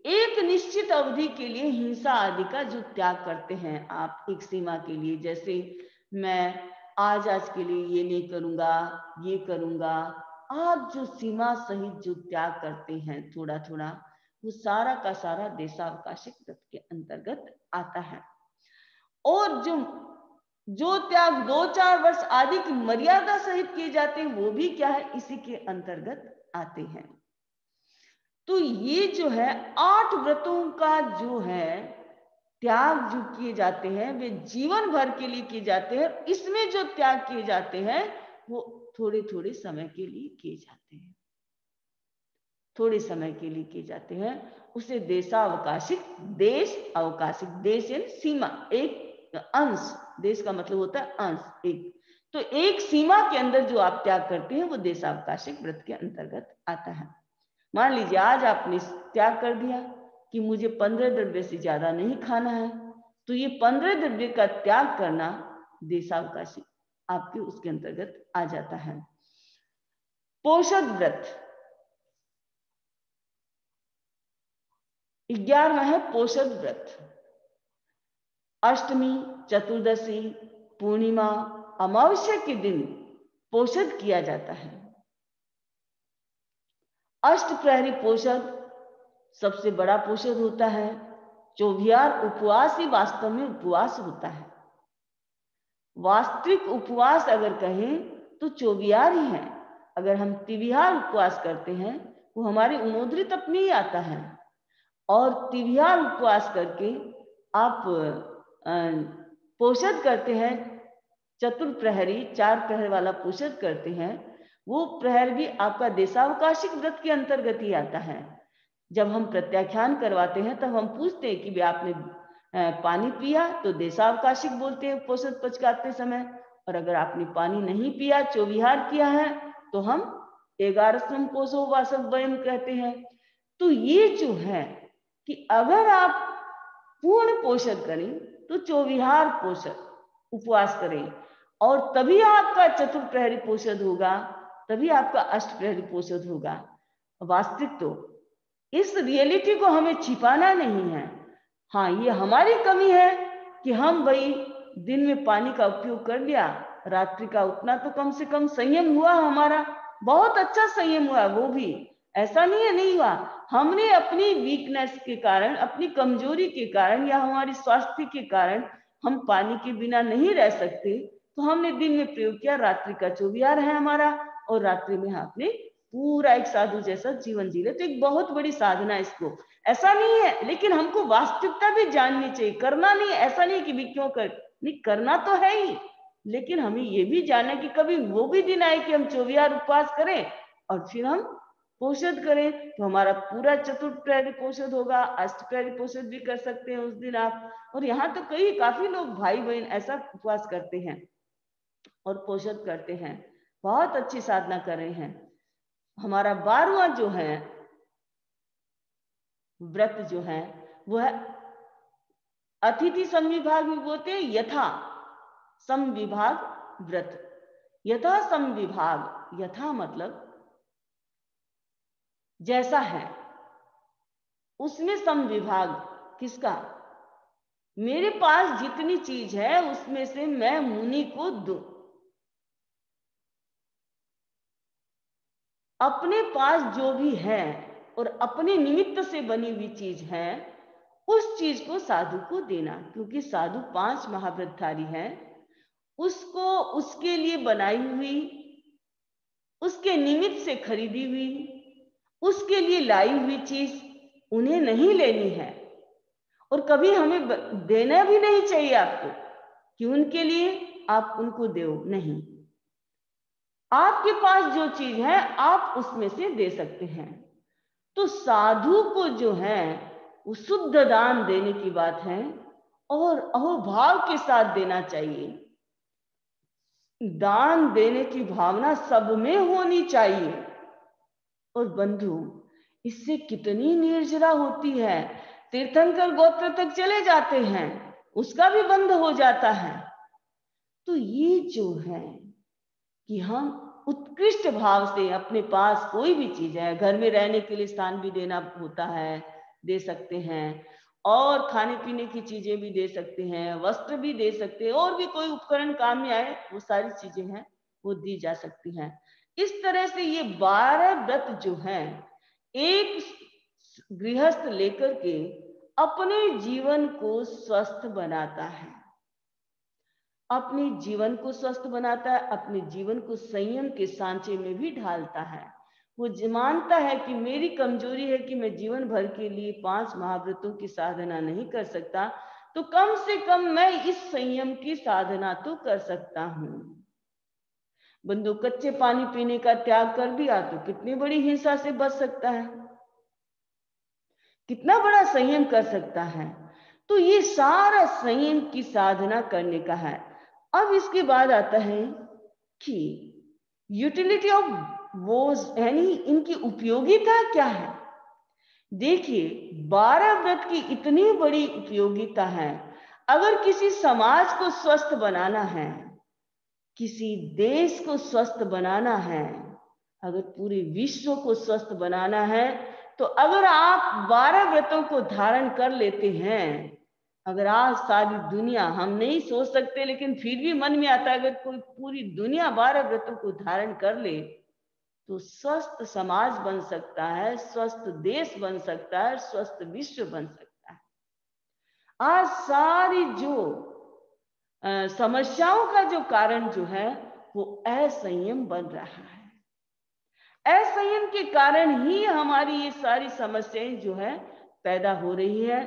एक निश्चित अवधि के लिए हिंसा आदि का जो त्याग करते हैं आप एक सीमा के लिए, जैसे मैं आज के लिए ये नहीं करूंगा, ये करूंगा, आप जो सीमा सहित जो त्याग करते हैं थोड़ा थोड़ा, वो सारा का सारा देशावकाशिक व्रत के अंतर्गत आता है। और जो त्याग 2-4 वर्ष आदि की मर्यादा सहित किए जाते हैं वो भी क्या है, इसी के अंतर्गत आते हैं। तो ये जो है 8 व्रतों का जो है त्याग जो किए जाते हैं वे जीवन भर के लिए किए जाते हैं। इसमें जो त्याग किए जाते हैं वो थोड़े थोड़े समय के लिए किए जाते हैं, थोड़े समय के लिए किए जाते हैं। उसे देशावकाशिक, देश अवकाशिक, देश यानी सीमा, एक अंश, देश का मतलब होता है अंश, एक, तो एक सीमा के अंदर जो आप त्याग करते हैं वो देशावकाशिक व्रत के अंतर्गत आता है। मान लीजिए आज आपने त्याग कर दिया कि मुझे 15 द्रव्य से ज्यादा नहीं खाना है, तो ये 15 द्रव्य का त्याग करना देशावकाशिक आपके उसके अंतर्गत आ जाता है। पोषद व्रत 11वां है पोषद व्रत। अष्टमी, चतुर्दशी, पूर्णिमा, अमावस्या के दिन पोषद किया जाता है। अष्ट प्रहरी पोषद सबसे बड़ा पोषद होता है। 24 उपवास ही वास्तव में उपवास होता है। वास्तविक उपवास अगर कहें तो 24 ही है। अगर हम तिविहार उपवास करते हैं वो हमारे उनोद्रित अपने ही आता है, और तिविहार उपवास करके आप पोषद करते हैं, चतुर्प्रहरी 4 प्रहर वाला पोषद करते हैं, वो प्रहर भी आपका देशावकाशिक व्रत के अंतर्गत ही आता है। जब हम प्रत्याख्यान करवाते हैं तब हम पूछते हैं कि भी आपने पानी पिया, तो देशावकाशिक बोलते हैं पोषद पचकाते समय, और अगर आपने पानी नहीं पिया, चौविहार किया है, तो हम 11 पोषो वासव वयम कहते हैं। तो ये जो है कि अगर आप पूर्ण पोषद करें तो 24 पोषद उपवास करें, और तभी आपका चतुर्प्रहरी पोषद होगा, तभी आपका अष्टप्रहरी पोषद होगा। वास्तविक तो इस रियलिटी को हमें छिपाना नहीं है। हाँ, ये हमारी कमी है कि हम भाई दिन में पानी का उपयोग कर लिया, रात्रि का उतना तो कम से कम संयम हुआ हमारा, बहुत अच्छा संयम हुआ, वो भी ऐसा नहीं है नहीं हुआ। हमने अपनी वीकनेस के कारण, अपनी कमजोरी के कारण, या हमारी स्वास्थ्य के कारण हम पानी के बिना नहीं रह सकते, तो हमने दिन में प्रयोग किया, रात्रि का 24 है हमारा, और रात्रि में आपने पूरा एक साधु जैसा जीवन जी ले। तो एक बहुत बड़ी साधना है इसको, ऐसा नहीं है, लेकिन हमको वास्तविकता भी जाननी चाहिए। करना नहीं, ऐसा नहीं कि भी क्यों कर, नहीं करना तो है ही, लेकिन हमें ये भी जानना कि कभी वो भी दिन आए कि हम 24 उपवास करें और फिर हम पोषद करें, तो हमारा पूरा चतुर्प्रहरी पोषद होगा। अष्टप्रहरी पोषद भी कर सकते हैं उस दिन आप, और यहाँ तो काफी लोग भाई बहन ऐसा उपवास करते हैं और पोषद करते हैं, बहुत अच्छी साधना कर रहे हैं। हमारा 12वां जो है व्रत जो है वो है अतिथि समविभाग में बोलते हैं यथा समविभाग व्रत। यथा समविभाग, यथा मतलब जैसा है, उसमें समविभाग किसका, मेरे पास जितनी चीज है उसमें से मैं मुनि को दूं। अपने पास जो भी है और अपने निमित्त से बनी हुई चीज है, उस चीज को साधु को देना, क्योंकि साधु 5 महाव्रतधारी हैं, उसको उसके लिए बनाई हुई, उसके निमित्त से खरीदी हुई, उसके लिए लाई हुई चीज उन्हें नहीं लेनी है, और कभी हमें देना भी नहीं चाहिए आपको कि उनके लिए आप उनको दो, नहीं। आपके पास जो चीज है आप उसमें से दे सकते हैं। तो साधु को जो है वो शुद्ध दान देने की बात है, और अहोभाव के साथ देना चाहिए। दान देने की भावना सब में होनी चाहिए। और बंधु, इससे कितनी निर्जरा होती है। तीर्थंकर गोत्र तक चले जाते हैं, उसका भी बंद हो जाता है। तो ये जो है कि हम उत्कृष्ट भाव से अपने पास कोई भी चीज है, घर में रहने के लिए स्थान भी देना होता है, दे सकते हैं, और खाने पीने की चीजें भी दे सकते हैं, वस्त्र भी दे सकते हैं, और भी कोई उपकरण काम में आए वो सारी चीजें हैं वो दी जा सकती हैं। इस तरह से ये 12 व्रत जो हैं एक गृहस्थ लेकर के अपने जीवन को स्वस्थ बनाता है, अपने जीवन को स्वस्थ बनाता है, अपने जीवन को संयम के सांचे में भी ढालता है। वो मानता है कि मेरी कमजोरी है कि मैं जीवन भर के लिए 5 महाव्रतों की साधना नहीं कर सकता, तो कम से कम मैं इस संयम की साधना तो कर सकता हूं। बंधु, कच्चे पानी पीने का त्याग कर दिया तो कितनी बड़ी हिंसा से बच सकता है, कितना बड़ा संयम कर सकता है। तो ये सारा संयम की साधना करने का है। अब इसके बाद आता है कि यूटिलिटी ऑफ वोज, यानी इनकी उपयोगिता क्या है। देखिए, 12 व्रत की इतनी बड़ी उपयोगिता है। अगर किसी समाज को स्वस्थ बनाना है, किसी देश को स्वस्थ बनाना है, अगर पूरे विश्व को स्वस्थ बनाना है, तो अगर आप 12 व्रतों को धारण कर लेते हैं, अगर आज सारी दुनिया, हम नहीं सोच सकते लेकिन फिर भी मन में आता है, अगर कोई पूरी दुनिया 12 व्रतों को धारण कर ले तो स्वस्थ समाज बन सकता है, स्वस्थ देश बन सकता है, स्वस्थ विश्व बन सकता है। आज सारी जो समस्याओं का जो कारण जो है वो असंयम बन रहा है। असंयम के कारण ही हमारी ये सारी समस्याएं जो है पैदा हो रही है।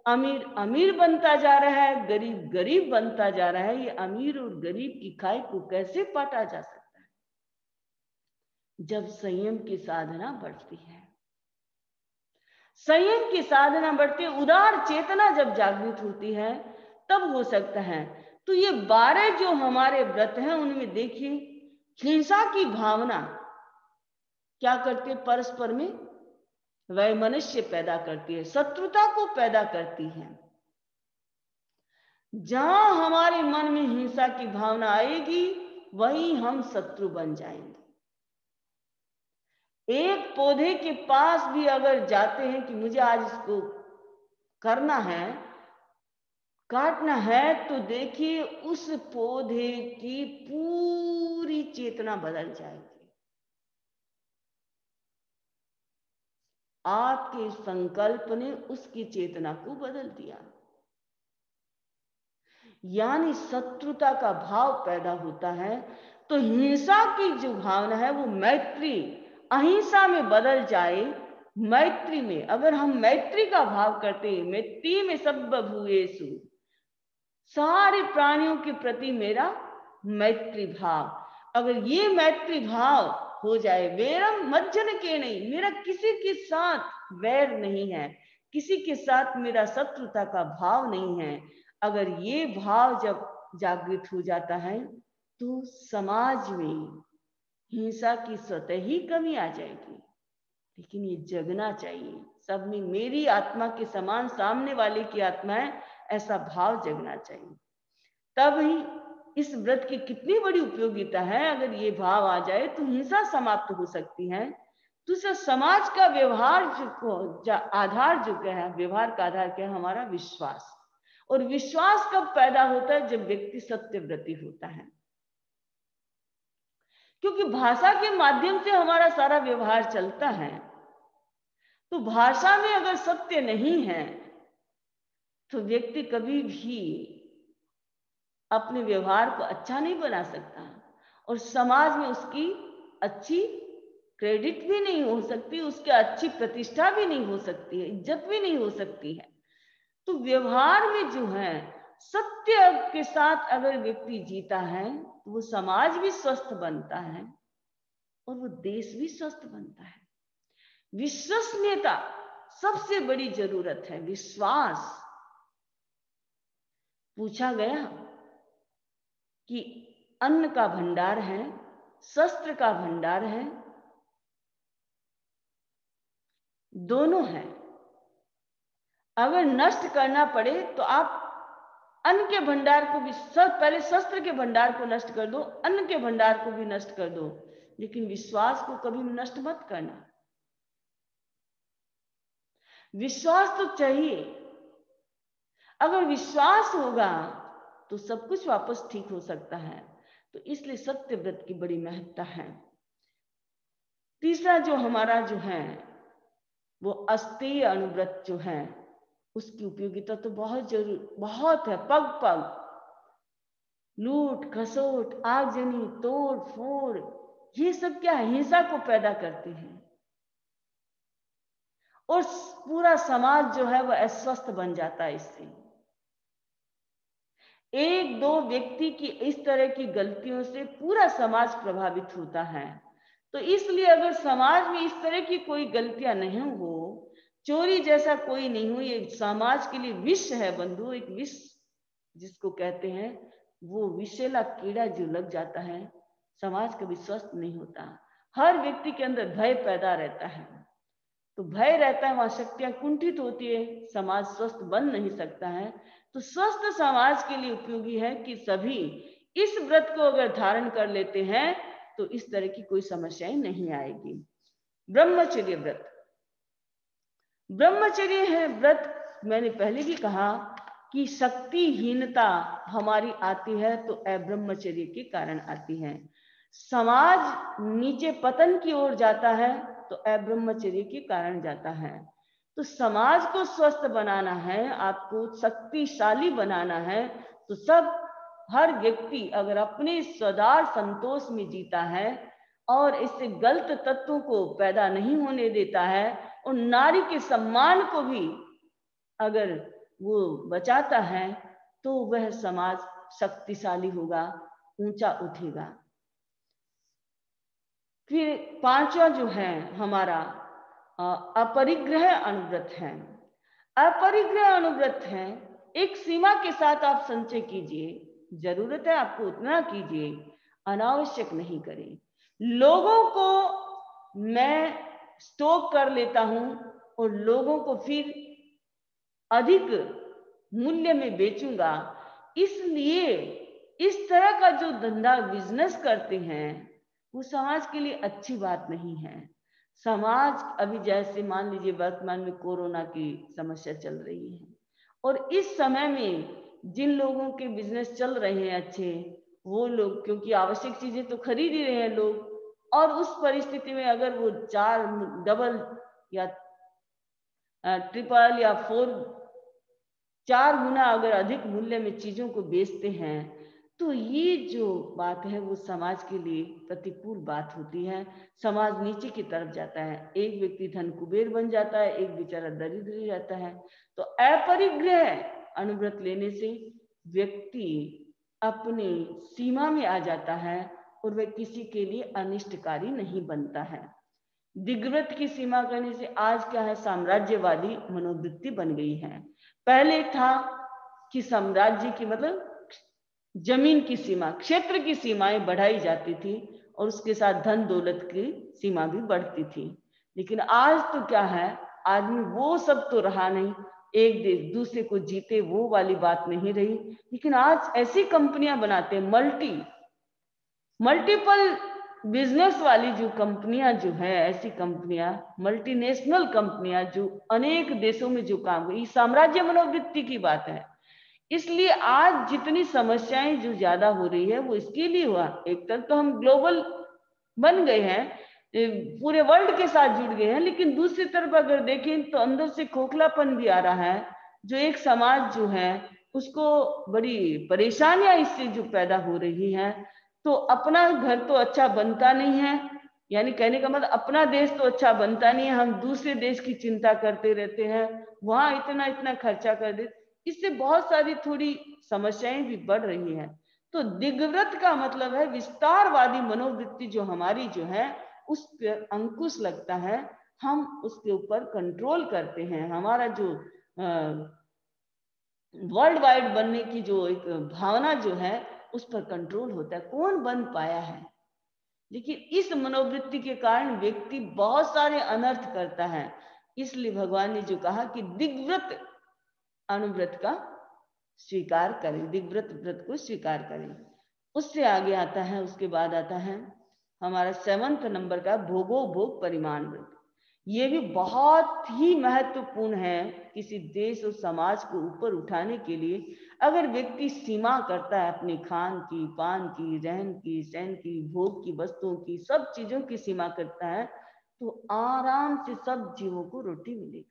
अमीर अमीर बनता जा रहा है, गरीब गरीब बनता जा रहा है। ये अमीर और गरीब की खाई को कैसे पाटा जा सकता है? जब संयम की साधना बढ़ती है, संयम की साधना बढ़ती है, उदार चेतना जब जागृत होती है, तब हो सकता है। तो ये 12 जो हमारे व्रत हैं उनमें देखिए, हिंसा की भावना क्या करती है? परस्पर में वैमनस्य पैदा करती है, शत्रुता को पैदा करती है। जहां हमारे मन में हिंसा की भावना आएगी, वहीं हम शत्रु बन जाएंगे। एक पौधे के पास भी अगर जाते हैं कि मुझे आज इसको करना है, काटना है, तो देखिए उस पौधे की पूरी चेतना बदल जाएगी। आपके संकल्प ने उसकी चेतना को बदल दिया, यानी शत्रुता का भाव पैदा होता है। तो हिंसा की जो भावना है वो मैत्री, अहिंसा में बदल जाए मैत्री में। अगर हम मैत्री का भाव करते हैं, मैत्री में सब भूयेषु, सारे प्राणियों के प्रति मेरा मैत्री भाव, अगर ये मैत्री भाव हो जाए, वैरम मज्जन के नहीं, मेरा किसी के साथ वैर नहीं है, किसी के साथ मेरा शत्रुता का भाव नहीं है, अगर ये भाव जब जागृत हो जाता है तो समाज में हिंसा की स्वतः ही कमी आ जाएगी। लेकिन ये जगना चाहिए सब में, मेरी आत्मा के समान सामने वाले की आत्मा है, ऐसा भाव जगना चाहिए। तब ही इस व्रत की कितनी बड़ी उपयोगिता है। अगर ये भाव आ जाए तो हिंसा समाप्त हो सकती है। दूसरा, समाज का व्यवहार जो आधार जो क्या है, व्यवहार का आधार क्या है? हमारा विश्वास। और विश्वास कब पैदा होता है? जब व्यक्ति सत्यव्रती होता है, क्योंकि भाषा के माध्यम से हमारा सारा व्यवहार चलता है। तो भाषा में अगर सत्य नहीं है तो व्यक्ति कभी भी अपने व्यवहार को अच्छा नहीं बना सकता और समाज में उसकी अच्छी क्रेडिट भी नहीं हो सकती, उसकी अच्छी प्रतिष्ठा भी नहीं हो सकती है, इज्जत भी नहीं हो सकती है। तो व्यवहार में जो है सत्य के साथ अगर व्यक्ति जीता है तो वो समाज भी स्वस्थ बनता है और वो देश भी स्वस्थ बनता है। विश्वसनीयता सबसे बड़ी जरूरत है, विश्वास। पूछा गया कि अन्न का भंडार है, शस्त्र का भंडार है, दोनों है। अगर नष्ट करना पड़े तो आप अन्न के भंडार को भी, पहले शस्त्र के भंडार को नष्ट कर दो, अन्न के भंडार को भी नष्ट कर दो, लेकिन विश्वास को कभी नष्ट मत करना। विश्वास तो चाहिए। अगर विश्वास होगा तो सब कुछ वापस ठीक हो सकता है। तो इसलिए सत्य व्रत की बड़ी महत्ता है। तीसरा जो हमारा जो है वो अस्तेय अनुव्रत जो है, उसकी उपयोगिता तो बहुत है। पग पग लूट खसोट, आगजनी, तोड़ फोड़, ये सब क्या है, हिंसा को पैदा करते हैं और पूरा समाज जो है वह अस्वस्थ बन जाता है इससे। एक दो व्यक्ति की इस तरह की गलतियों से पूरा समाज प्रभावित होता है। तो इसलिए अगर समाज में इस तरह की कोई गलतियां नहीं हो, चोरी जैसा कोई नहीं हो, ये समाज के लिए विष है बंधु, एक विष जिसको कहते हैं, वो विषैला कीड़ा जो लग जाता है, समाज कभी स्वस्थ नहीं होता। हर व्यक्ति के अंदर भय पैदा रहता है, तो भय रहता है, वहां शक्तियां कुंठित होती है, समाज स्वस्थ बन नहीं सकता है। तो स्वस्थ समाज के लिए उपयोगी है कि सभी इस व्रत को अगर धारण कर लेते हैं तो इस तरह की कोई समस्याएं नहीं आएगी। ब्रह्मचर्य व्रत, ब्रह्मचर्य है व्रत, मैंने पहले भी कहा कि शक्तिहीनता हमारी आती है तो अब्रह्मचर्य के कारण आती है। समाज नीचे पतन की ओर जाता है तो अब्रह्मचर्य के कारण जाता है। तो समाज को स्वस्थ बनाना है, आपको शक्तिशाली बनाना है, तो हर व्यक्ति अगर अपने सदा संतोष में जीता है और इससे गलत तत्वों को पैदा नहीं होने देता है और नारी के सम्मान को भी अगर वो बचाता है तो वह समाज शक्तिशाली होगा, ऊंचा उठेगा। फिर पांचवा जो है हमारा अपरिग्रह अनुव्रत है। अपरिग्रह अनुव्रत है, एक सीमा के साथ आप संचय कीजिए, जरूरत है आपको उतना कीजिए, अनावश्यक नहीं करें। लोगों को मैं स्टॉक कर लेता हूं और लोगों को फिर अधिक मूल्य में बेचूंगा, इसलिए इस तरह का जो धंधा बिजनेस करते हैं वो समाज के लिए अच्छी बात नहीं है। समाज अभी जैसे मान लीजिए वर्तमान में कोरोना की समस्या चल रही है और इस समय में जिन लोगों के बिजनेस चल रहे हैं अच्छे, वो लोग क्योंकि आवश्यक चीजें तो खरीद ही रहे हैं लोग, और उस परिस्थिति में अगर वो डबल या ट्रिपल या 4 गुना अगर अधिक मूल्य में चीजों को बेचते हैं तो ये जो बात है वो समाज के लिए प्रतिकूल बात होती है। समाज नीचे की तरफ जाता है, एक व्यक्ति धन कुबेर बन जाता है, एक बेचारा दरिद्र रहता है। तो अपरिग्रह अनुव्रत लेने से व्यक्ति अपनी सीमा में आ जाता है और वह किसी के लिए अनिष्टकारी नहीं बनता है। दिग्व्रत की सीमा करने से आज क्या है, साम्राज्यवादी मनोवृत्ति बन गई है। पहले था कि साम्राज्य की मतलब जमीन की सीमा, क्षेत्र की सीमाएं बढ़ाई जाती थी और उसके साथ धन दौलत की सीमा भी बढ़ती थी। लेकिन आज तो क्या है, आदमी वो सब तो रहा नहीं, एक देश दूसरे को जीते वो वाली बात नहीं रही। लेकिन आज ऐसी कंपनियां बनाते हैं, मल्टीपल बिजनेस वाली जो कंपनियां जो है, ऐसी कंपनियां, मल्टीनेशनल कंपनियां जो अनेक देशों में जो काम, ये साम्राज्य मनोवृत्ति की बात है। इसलिए आज जितनी समस्याएं जो ज्यादा हो रही है वो इसके लिए हुआ। एक तरफ तो हम ग्लोबल बन गए हैं, पूरे वर्ल्ड के साथ जुड़ गए हैं, लेकिन दूसरी तरफ अगर देखें तो अंदर से खोखलापन भी आ रहा है, जो एक समाज जो है उसको बड़ी परेशानियां इससे जो पैदा हो रही हैं। तो अपना घर तो अच्छा बनता नहीं है, यानी कहने का मतलब अपना देश तो अच्छा बनता नहीं है, हम दूसरे देश की चिंता करते रहते हैं, वहां इतना इतना खर्चा कर दे, इससे बहुत सारी थोड़ी समस्याएं भी बढ़ रही हैं। तो दिग्व्रत का मतलब है विस्तारवादी मनोवृत्ति जो हमारी जो है उस पर अंकुश लगता है, हम उसके ऊपर कंट्रोल करते हैं, हमारा जो वर्ल्ड वाइड बनने की जो एक भावना जो है उस पर कंट्रोल होता है। कौन बन पाया है? लेकिन इस मनोवृत्ति के कारण व्यक्ति बहुत सारे अनर्थ करता है। इसलिए भगवान ने जो कहा कि दिग्व्रत अनुव्रत का स्वीकार करें, दिग्व्रत व्रत को स्वीकार करें। उससे आगे आता है, उसके बाद आता है हमारा 7वें नंबर का भोगो भोग परिमाण व्रत। ये भी बहुत ही महत्वपूर्ण है किसी देश और समाज को ऊपर उठाने के लिए। अगर व्यक्ति सीमा करता है अपने खान की, पान की, रहन की, सहन की, भोग की, वस्तुओं की, सब चीजों की सीमा करता है, तो आराम से सब जीवों को रोटी मिलेगी,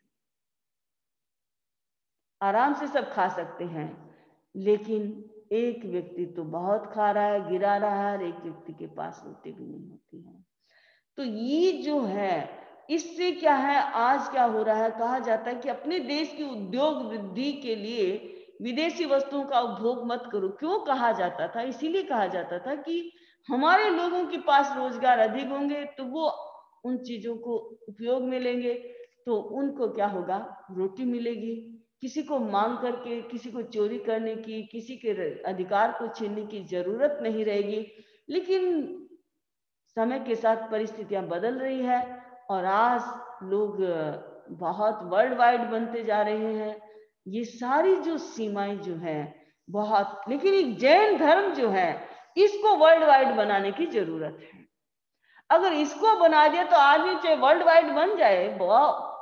आराम से सब खा सकते हैं। लेकिन एक व्यक्ति तो बहुत खा रहा है, गिरा रहा है, और एक व्यक्ति के पास रोटी भी नहीं होती है। तो ये जो है, इससे क्या है, आज क्या हो रहा है, कहा जाता है कि अपने देश की उद्योग वृद्धि के लिए विदेशी वस्तुओं का उपभोग मत करो। क्यों कहा जाता था? इसीलिए कहा जाता था कि हमारे लोगों के पास रोजगार अधिक होंगे तो वो उन चीजों को उपयोग में लेंगे, तो उनको क्या होगा, रोटी मिलेगी। किसी को मांग करके, किसी को चोरी करने की, किसी के अधिकार को छीनने की जरूरत नहीं रहेगी। लेकिन समय के साथ परिस्थितियां बदल रही है और आज लोग बहुत वर्ल्ड वाइड बनते जा रहे हैं। ये सारी जो सीमाएं जो है बहुत, लेकिन एक जैन धर्म जो है इसको वर्ल्ड वाइड बनाने की जरूरत है। अगर इसको बना दिया तो आदमी चाहे वर्ल्ड वाइड बन जाए,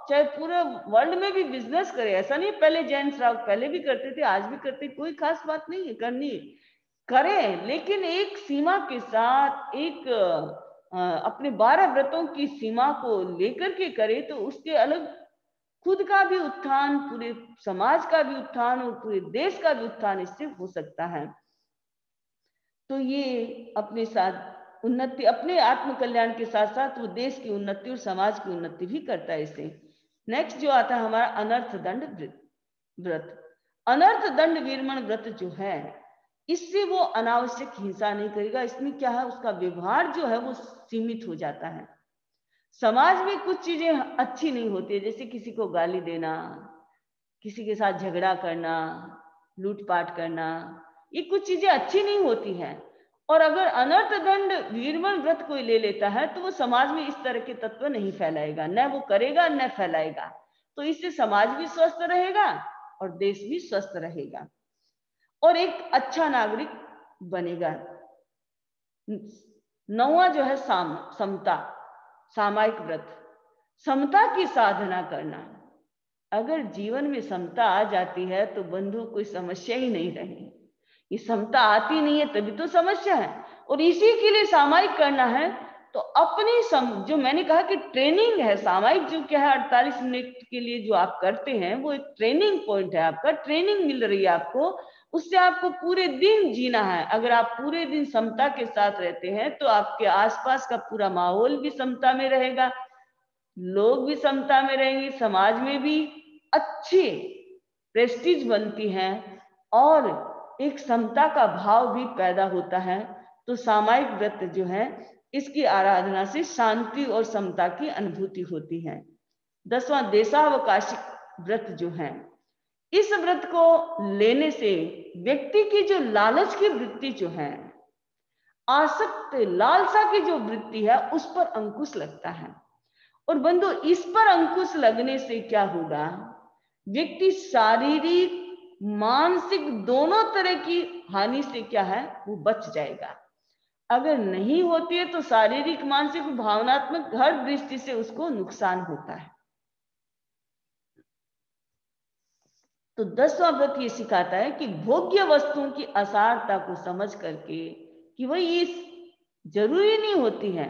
चाहे पूरे वर्ल्ड में भी बिजनेस करे, ऐसा नहीं पहले जैन श्रावक पहले भी करते थे, आज भी करते, कोई खास बात नहीं है, करनी करें, लेकिन एक सीमा के साथ, एक अपने 12 व्रतों की सीमा को लेकर के करे, तो उसके अलग खुद का भी उत्थान, पूरे समाज का भी उत्थान और पूरे देश का भी उत्थान इससे हो सकता है। तो ये अपने साथ उन्नति, अपने आत्म कल्याण के साथ साथ वो देश की उन्नति और समाज की उन्नति भी करता है इससे। नेक्स्ट जो आता है हमारा अनर्थ दंड व्रत। अनर्थ दंड वीरमण व्रत जो है, इससे वो अनावश्यक हिंसा नहीं करेगा। इसमें क्या है, उसका व्यवहार जो है वो सीमित हो जाता है। समाज में कुछ चीजें अच्छी नहीं होती, जैसे किसी को गाली देना, किसी के साथ झगड़ा करना, लूटपाट करना, ये कुछ चीजें अच्छी नहीं होती हैं। और अगर अनर्थ दंड वीरमण व्रत कोई ले लेता है तो वो समाज में इस तरह के तत्व नहीं फैलाएगा, न वो करेगा न फैलाएगा। तो इससे समाज भी स्वस्थ रहेगा और देश भी स्वस्थ रहेगा और एक अच्छा नागरिक बनेगा। 9वां जो है समता, सामायिक व्रत, समता की साधना करना। अगर जीवन में समता आ जाती है तो बंधु कोई समस्या ही नहीं रही। ये समता आती नहीं है तभी तो समस्या है, और इसी के लिए सामायिक करना है। तो अपनी जो मैंने कहा कि ट्रेनिंग है, सामायिक जो क्या है 48 मिनट के लिए जो आप करते हैं वो एक ट्रेनिंग पॉइंट है, आपका ट्रेनिंग मिल रही है आपको, उससे आपको पूरे दिन जीना है। अगर आप पूरे दिन समता के साथ रहते हैं तो आपके आसपास का पूरा माहौल भी समता में रहेगा, लोग भी समता में रहेंगे, समाज में भी अच्छी प्रेस्टीज बनती है और एक समता का भाव भी पैदा होता है। तो सामायिक व्रत जो है इसकी आराधना से शांति और समता की अनुभूति होती है। 10वां देशावकाशिक व्रत जो है, इस व्रत को लेने से व्यक्ति की जो लालच की वृत्ति जो है, आसक्त लालसा की जो वृत्ति है, उस पर अंकुश लगता है। और बंधु इस पर अंकुश लगने से क्या होगा, व्यक्ति शारीरिक मानसिक दोनों तरह की हानि से क्या है वो बच जाएगा। अगर नहीं होती है तो शारीरिक मानसिक भावनात्मक हर दृष्टि से उसको नुकसान होता है। तो 10वां व्रत ये सिखाता है कि भोग्य वस्तुओं की असारता को समझ करके कि वही ये जरूरी नहीं होती है,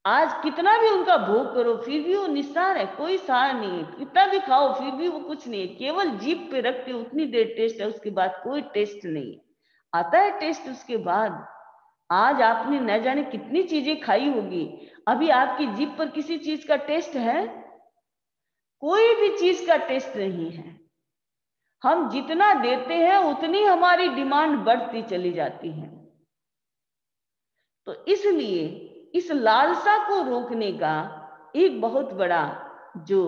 आज कितना भी उनका भोग करो फिर भी वो निस्सार है, कोई सार नहीं है। कितना भी खाओ फिर भी वो कुछ नहीं है, केवल जीभ पे रख के उतनी देर टेस्ट है, उसके बाद कोई टेस्ट नहीं है। आता है टेस्ट उसके बाद। आज आपने न जाने कितनी चीजें खाई होगी, अभी आपकी जीभ पर किसी चीज का टेस्ट है? कोई भी चीज का टेस्ट नहीं है। हम जितना देते हैं उतनी हमारी डिमांड बढ़ती चली जाती है। तो इसलिए इस लालसा को रोकने का एक बहुत बड़ा जो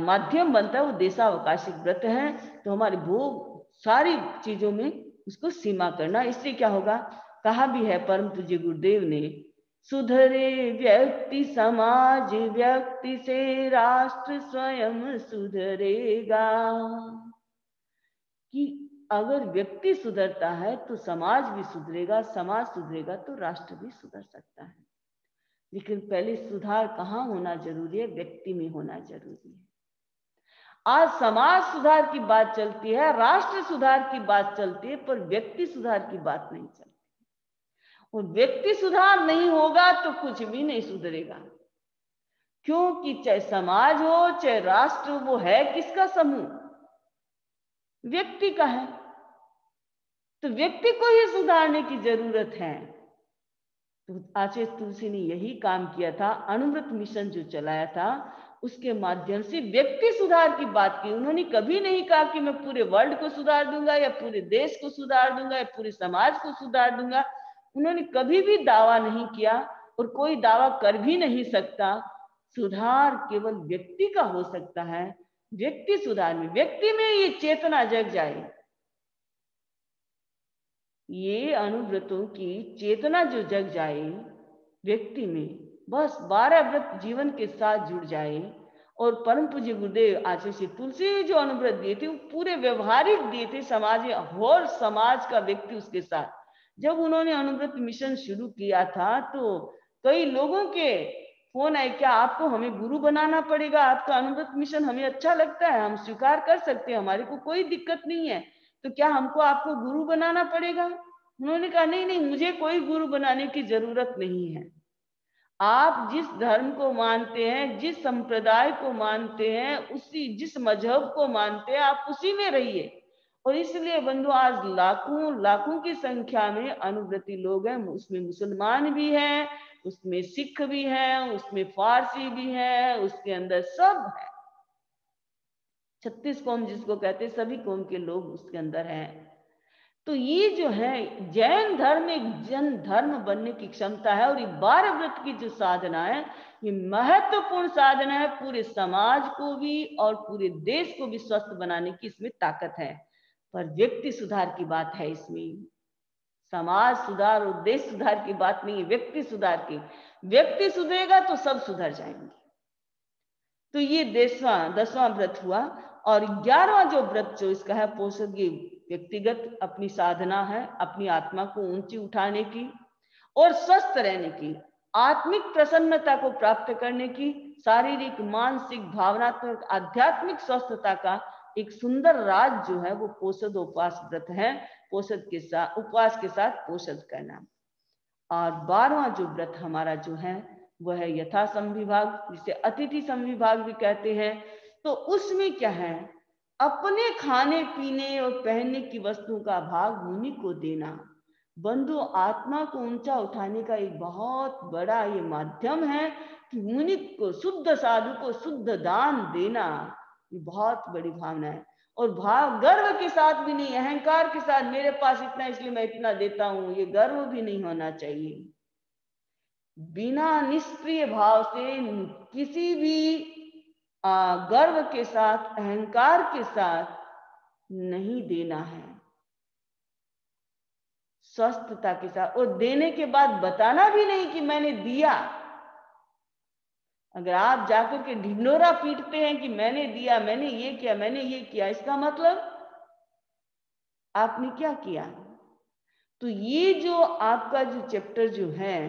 माध्यम बनता है वो देशावकाशिक व्रत है। तो हमारे भोग सारी चीजों में उसको सीमा करना। इससे क्या होगा, कहा भी है परम पूज्य गुरुदेव ने, सुधरे व्यक्ति समाज, व्यक्ति से राष्ट्र स्वयं सुधरेगा। कि अगर व्यक्ति सुधरता है तो समाज भी सुधरेगा, समाज सुधरेगा तो राष्ट्र भी सुधर सकता है। लेकिन पहले सुधार कहाँ होना जरूरी है? व्यक्ति में होना जरूरी है। आज समाज सुधार की बात चलती है, राष्ट्र सुधार की बात चलती है, पर व्यक्ति सुधार की बात नहीं चलती। और व्यक्ति सुधार नहीं होगा तो कुछ भी नहीं सुधरेगा। क्योंकि चाहे समाज हो चाहे राष्ट्र, वो है किसका समूह? व्यक्ति का है। तो व्यक्ति को ही सुधारने की जरूरत है। तो आचार्य तुलसी ने यही काम किया था। अणुव्रत मिशन जो चलाया था उसके माध्यम से व्यक्ति सुधार की बात की। उन्होंने कभी नहीं कहा कि मैं पूरे वर्ल्ड को सुधार दूंगा या पूरे देश को सुधार दूंगा या पूरे समाज को सुधार दूंगा। उन्होंने कभी भी दावा नहीं किया और कोई दावा कर भी नहीं सकता। सुधार केवल व्यक्ति का हो सकता है। व्यक्ति सुधार में, व्यक्ति में ये चेतना जग जाए, ये अनुव्रतों की चेतना जो जग जाए व्यक्ति में, बस 12 व्रत जीवन के साथ जुड़ जाए। और परम पूज्य गुरुदेव आचार्य श्री तुलसी जो अनुव्रत दिए थे वो पूरे व्यवहारिक दिए थे समाज में, और समाज का व्यक्ति उसके साथ। जब उन्होंने अनुव्रत मिशन शुरू किया था तो कई लोगों के फोन आए, क्या आपको हमें गुरु बनाना पड़ेगा? आपका अनुव्रत मिशन हमें अच्छा लगता है, हम स्वीकार कर सकते हैं, हमारे को कोई दिक्कत नहीं है, तो क्या हमको आपको गुरु बनाना पड़ेगा? उन्होंने कहा नहीं नहीं, मुझे कोई गुरु बनाने की जरूरत नहीं है। आप जिस धर्म को मानते हैं, जिस संप्रदाय को मानते हैं, उसी जिस मजहब को मानते हैं, आप उसी में रहिए। और इसलिए बंधु आज लाखों लाखों की संख्या में अनुव्रती लोग हैं। उसमें मुसलमान भी हैं, उसमें सिख भी हैं, उसमें फारसी भी है, उसके अंदर सब है। 36 कौम जिसको कहते हैं, सभी कौम के लोग उसके अंदर हैं। तो ये जो है जैन धर्म एक जन धर्म बनने की क्षमता है। और ये 12 व्रत की जो साधना है ये महत्वपूर्ण साधना है। पूरे समाज को भी और पूरे देश को भी स्वस्थ बनाने की इसमें ताकत है। पर व्यक्ति सुधार की बात है इसमें, समाज सुधार और देश सुधार की बात नहीं है, व्यक्ति सुधार की। व्यक्ति सुधरेगा तो सब सुधर जाएंगे। तो ये 10वां व्रत हुआ। और 11वां जो व्रत जो इसका है पोषद, ये व्यक्तिगत अपनी साधना है, अपनी आत्मा को ऊंची उठाने की और स्वस्थ रहने की, आत्मिक प्रसन्नता को प्राप्त करने की, शारीरिक मानसिक भावनात्मक आध्यात्मिक स्वस्थता का एक सुंदर राज जो है वो पोषद उपवास व्रत है। पोषद के साथ, उपवास के साथ पोषद करना। और 12वां जो व्रत हमारा जो है वह है यथा संविभाग, जिसे अतिथि संविभाग भी कहते हैं। तो उसमें क्या है, अपने खाने पीने और पहनने की वस्तुओं का भाग मुनि को देना। बंधु, आत्मा को ऊंचा उठाने का एक बहुत बड़ा ये माध्यम है कि मुनि को, शुद्ध साधु को शुद्ध दान देना। ये बहुत बड़ी भावना है। और भाव गर्व के साथ भी नहीं, अहंकार के साथ मेरे पास इतना इसलिए मैं इतना देता हूं, ये गर्व भी नहीं होना चाहिए। बिना निष्क्रिय भाव से, किसी भी गर्व के साथ, अहंकार के साथ नहीं देना है, स्वस्थता के साथ। और देने के बाद बताना भी नहीं कि मैंने दिया। अगर आप जाकर के ढिंढोरा पीटते हैं कि मैंने दिया, मैंने ये किया, मैंने ये किया, इसका मतलब आपने क्या किया? तो ये जो आपका जो चैप्टर जो है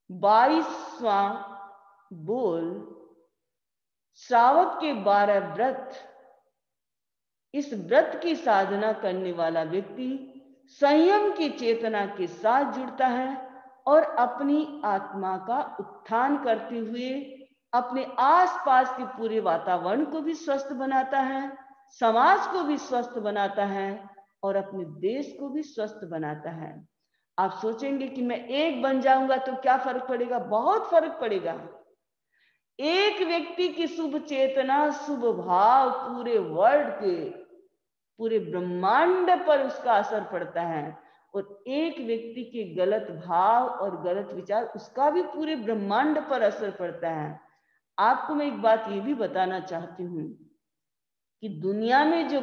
22वां बोल, श्रावक के 12 व्रत, इस व्रत की साधना करने वाला व्यक्ति संयम की चेतना के साथ जुड़ता है और अपनी आत्मा का उत्थान करते हुए अपने आसपास के पूरे वातावरण को भी स्वस्थ बनाता है, समाज को भी स्वस्थ बनाता है और अपने देश को भी स्वस्थ बनाता है। आप सोचेंगे कि मैं एक बन जाऊंगा तो क्या फर्क पड़ेगा? बहुत फर्क पड़ेगा। एक व्यक्ति की शुभ चेतना, शुभ भाव पूरे वर्ल्ड के, पूरे ब्रह्मांड पर उसका असर पड़ता है, और एक व्यक्ति के गलत भाव और गलत विचार, उसका भी पूरे ब्रह्मांड पर असर पड़ता है। आपको मैं एक बात ये भी बताना चाहती हूँ कि दुनिया में जो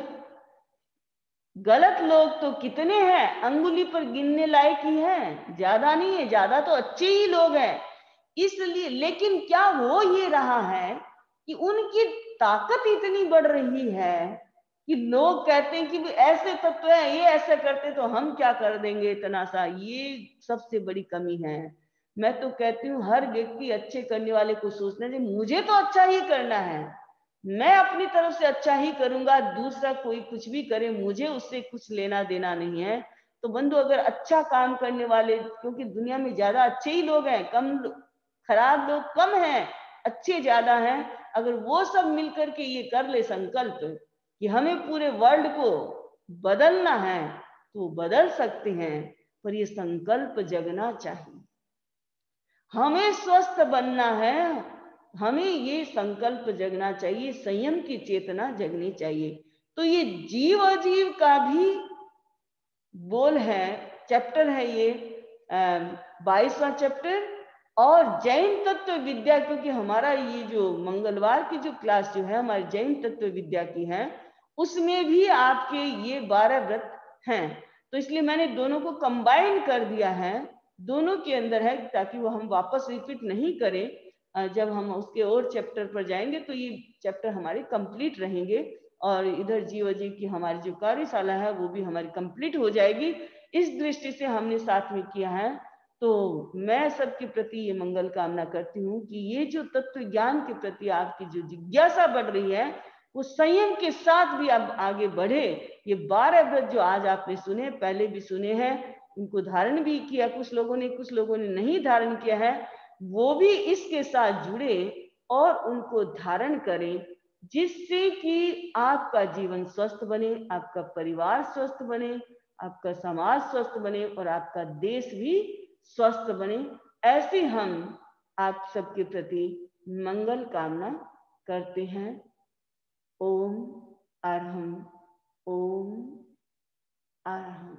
गलत लोग तो कितने हैं, अंगुली पर गिनने लायक ही हैं, ज्यादा नहीं है, ज्यादा तो अच्छे ही लोग हैं। इसलिए लेकिन क्या हो ये रहा है कि उनकी ताकत इतनी बढ़ रही है कि लोग कहते हैं कि ऐसे तत्व है, ये ऐसे करते तो हम क्या कर देंगे इतना सा। ये सबसे बड़ी कमी है। मैं तो कहती हूँ हर व्यक्ति अच्छे करने वाले को सोचना चाहिए, मुझे तो अच्छा ही करना है, मैं अपनी तरफ से अच्छा ही करूंगा, दूसरा कोई कुछ भी करे मुझे उससे कुछ लेना देना नहीं है। तो बंधु, अगर अच्छा काम करने वाले, क्योंकि दुनिया में ज्यादा अच्छे ही लोग हैं, कम खराब लोग कम हैं, अच्छे ज्यादा हैं, अगर वो सब मिलकर के ये कर ले संकल्प कि हमें पूरे वर्ल्ड को बदलना है तो बदल सकते हैं, पर ये संकल्प जगना चाहिए। हमें स्वस्थ बनना है, हमें ये संकल्प जगना चाहिए, संयम की चेतना जगनी चाहिए। तो ये जीव अजीव का भी बोल है, चैप्टर है ये 22वां चैप्टर। और जैन तत्व विद्या, क्योंकि हमारा ये जो मंगलवार की जो क्लास जो है हमारी जैन तत्व विद्या की है, उसमें भी आपके ये 12 व्रत हैं, तो इसलिए मैंने दोनों को कंबाइन कर दिया है, दोनों के अंदर है, ताकि वो हम वापस रिपीट नहीं करें। जब हम उसके और चैप्टर पर जाएंगे तो ये चैप्टर हमारे कंप्लीट रहेंगे, और इधर जीव अजीव की हमारी जो कार्यशाला है वो भी हमारी कंप्लीट हो जाएगी। इस दृष्टि से हमने साथ में किया है। तो मैं सबके प्रति ये मंगल कामना करती हूँ कि ये जो तत्व ज्ञान के प्रति आपकी जो जिज्ञासा बढ़ रही है वो संयम के साथ भी अब आगे बढ़े। ये 12 व्रत जो आज आपने सुने, पहले भी सुने हैं, उनको धारण भी किया कुछ लोगों ने नहीं धारण किया है, वो भी इसके साथ जुड़े और उनको धारण करें, जिससे कि आपका जीवन स्वस्थ बने, आपका परिवार स्वस्थ बने, आपका समाज स्वस्थ बने और आपका देश भी स्वस्थ बने। ऐसे हम आप सबके प्रति मंगल कामना करते हैं। ओम अरहम, ओम अरहम।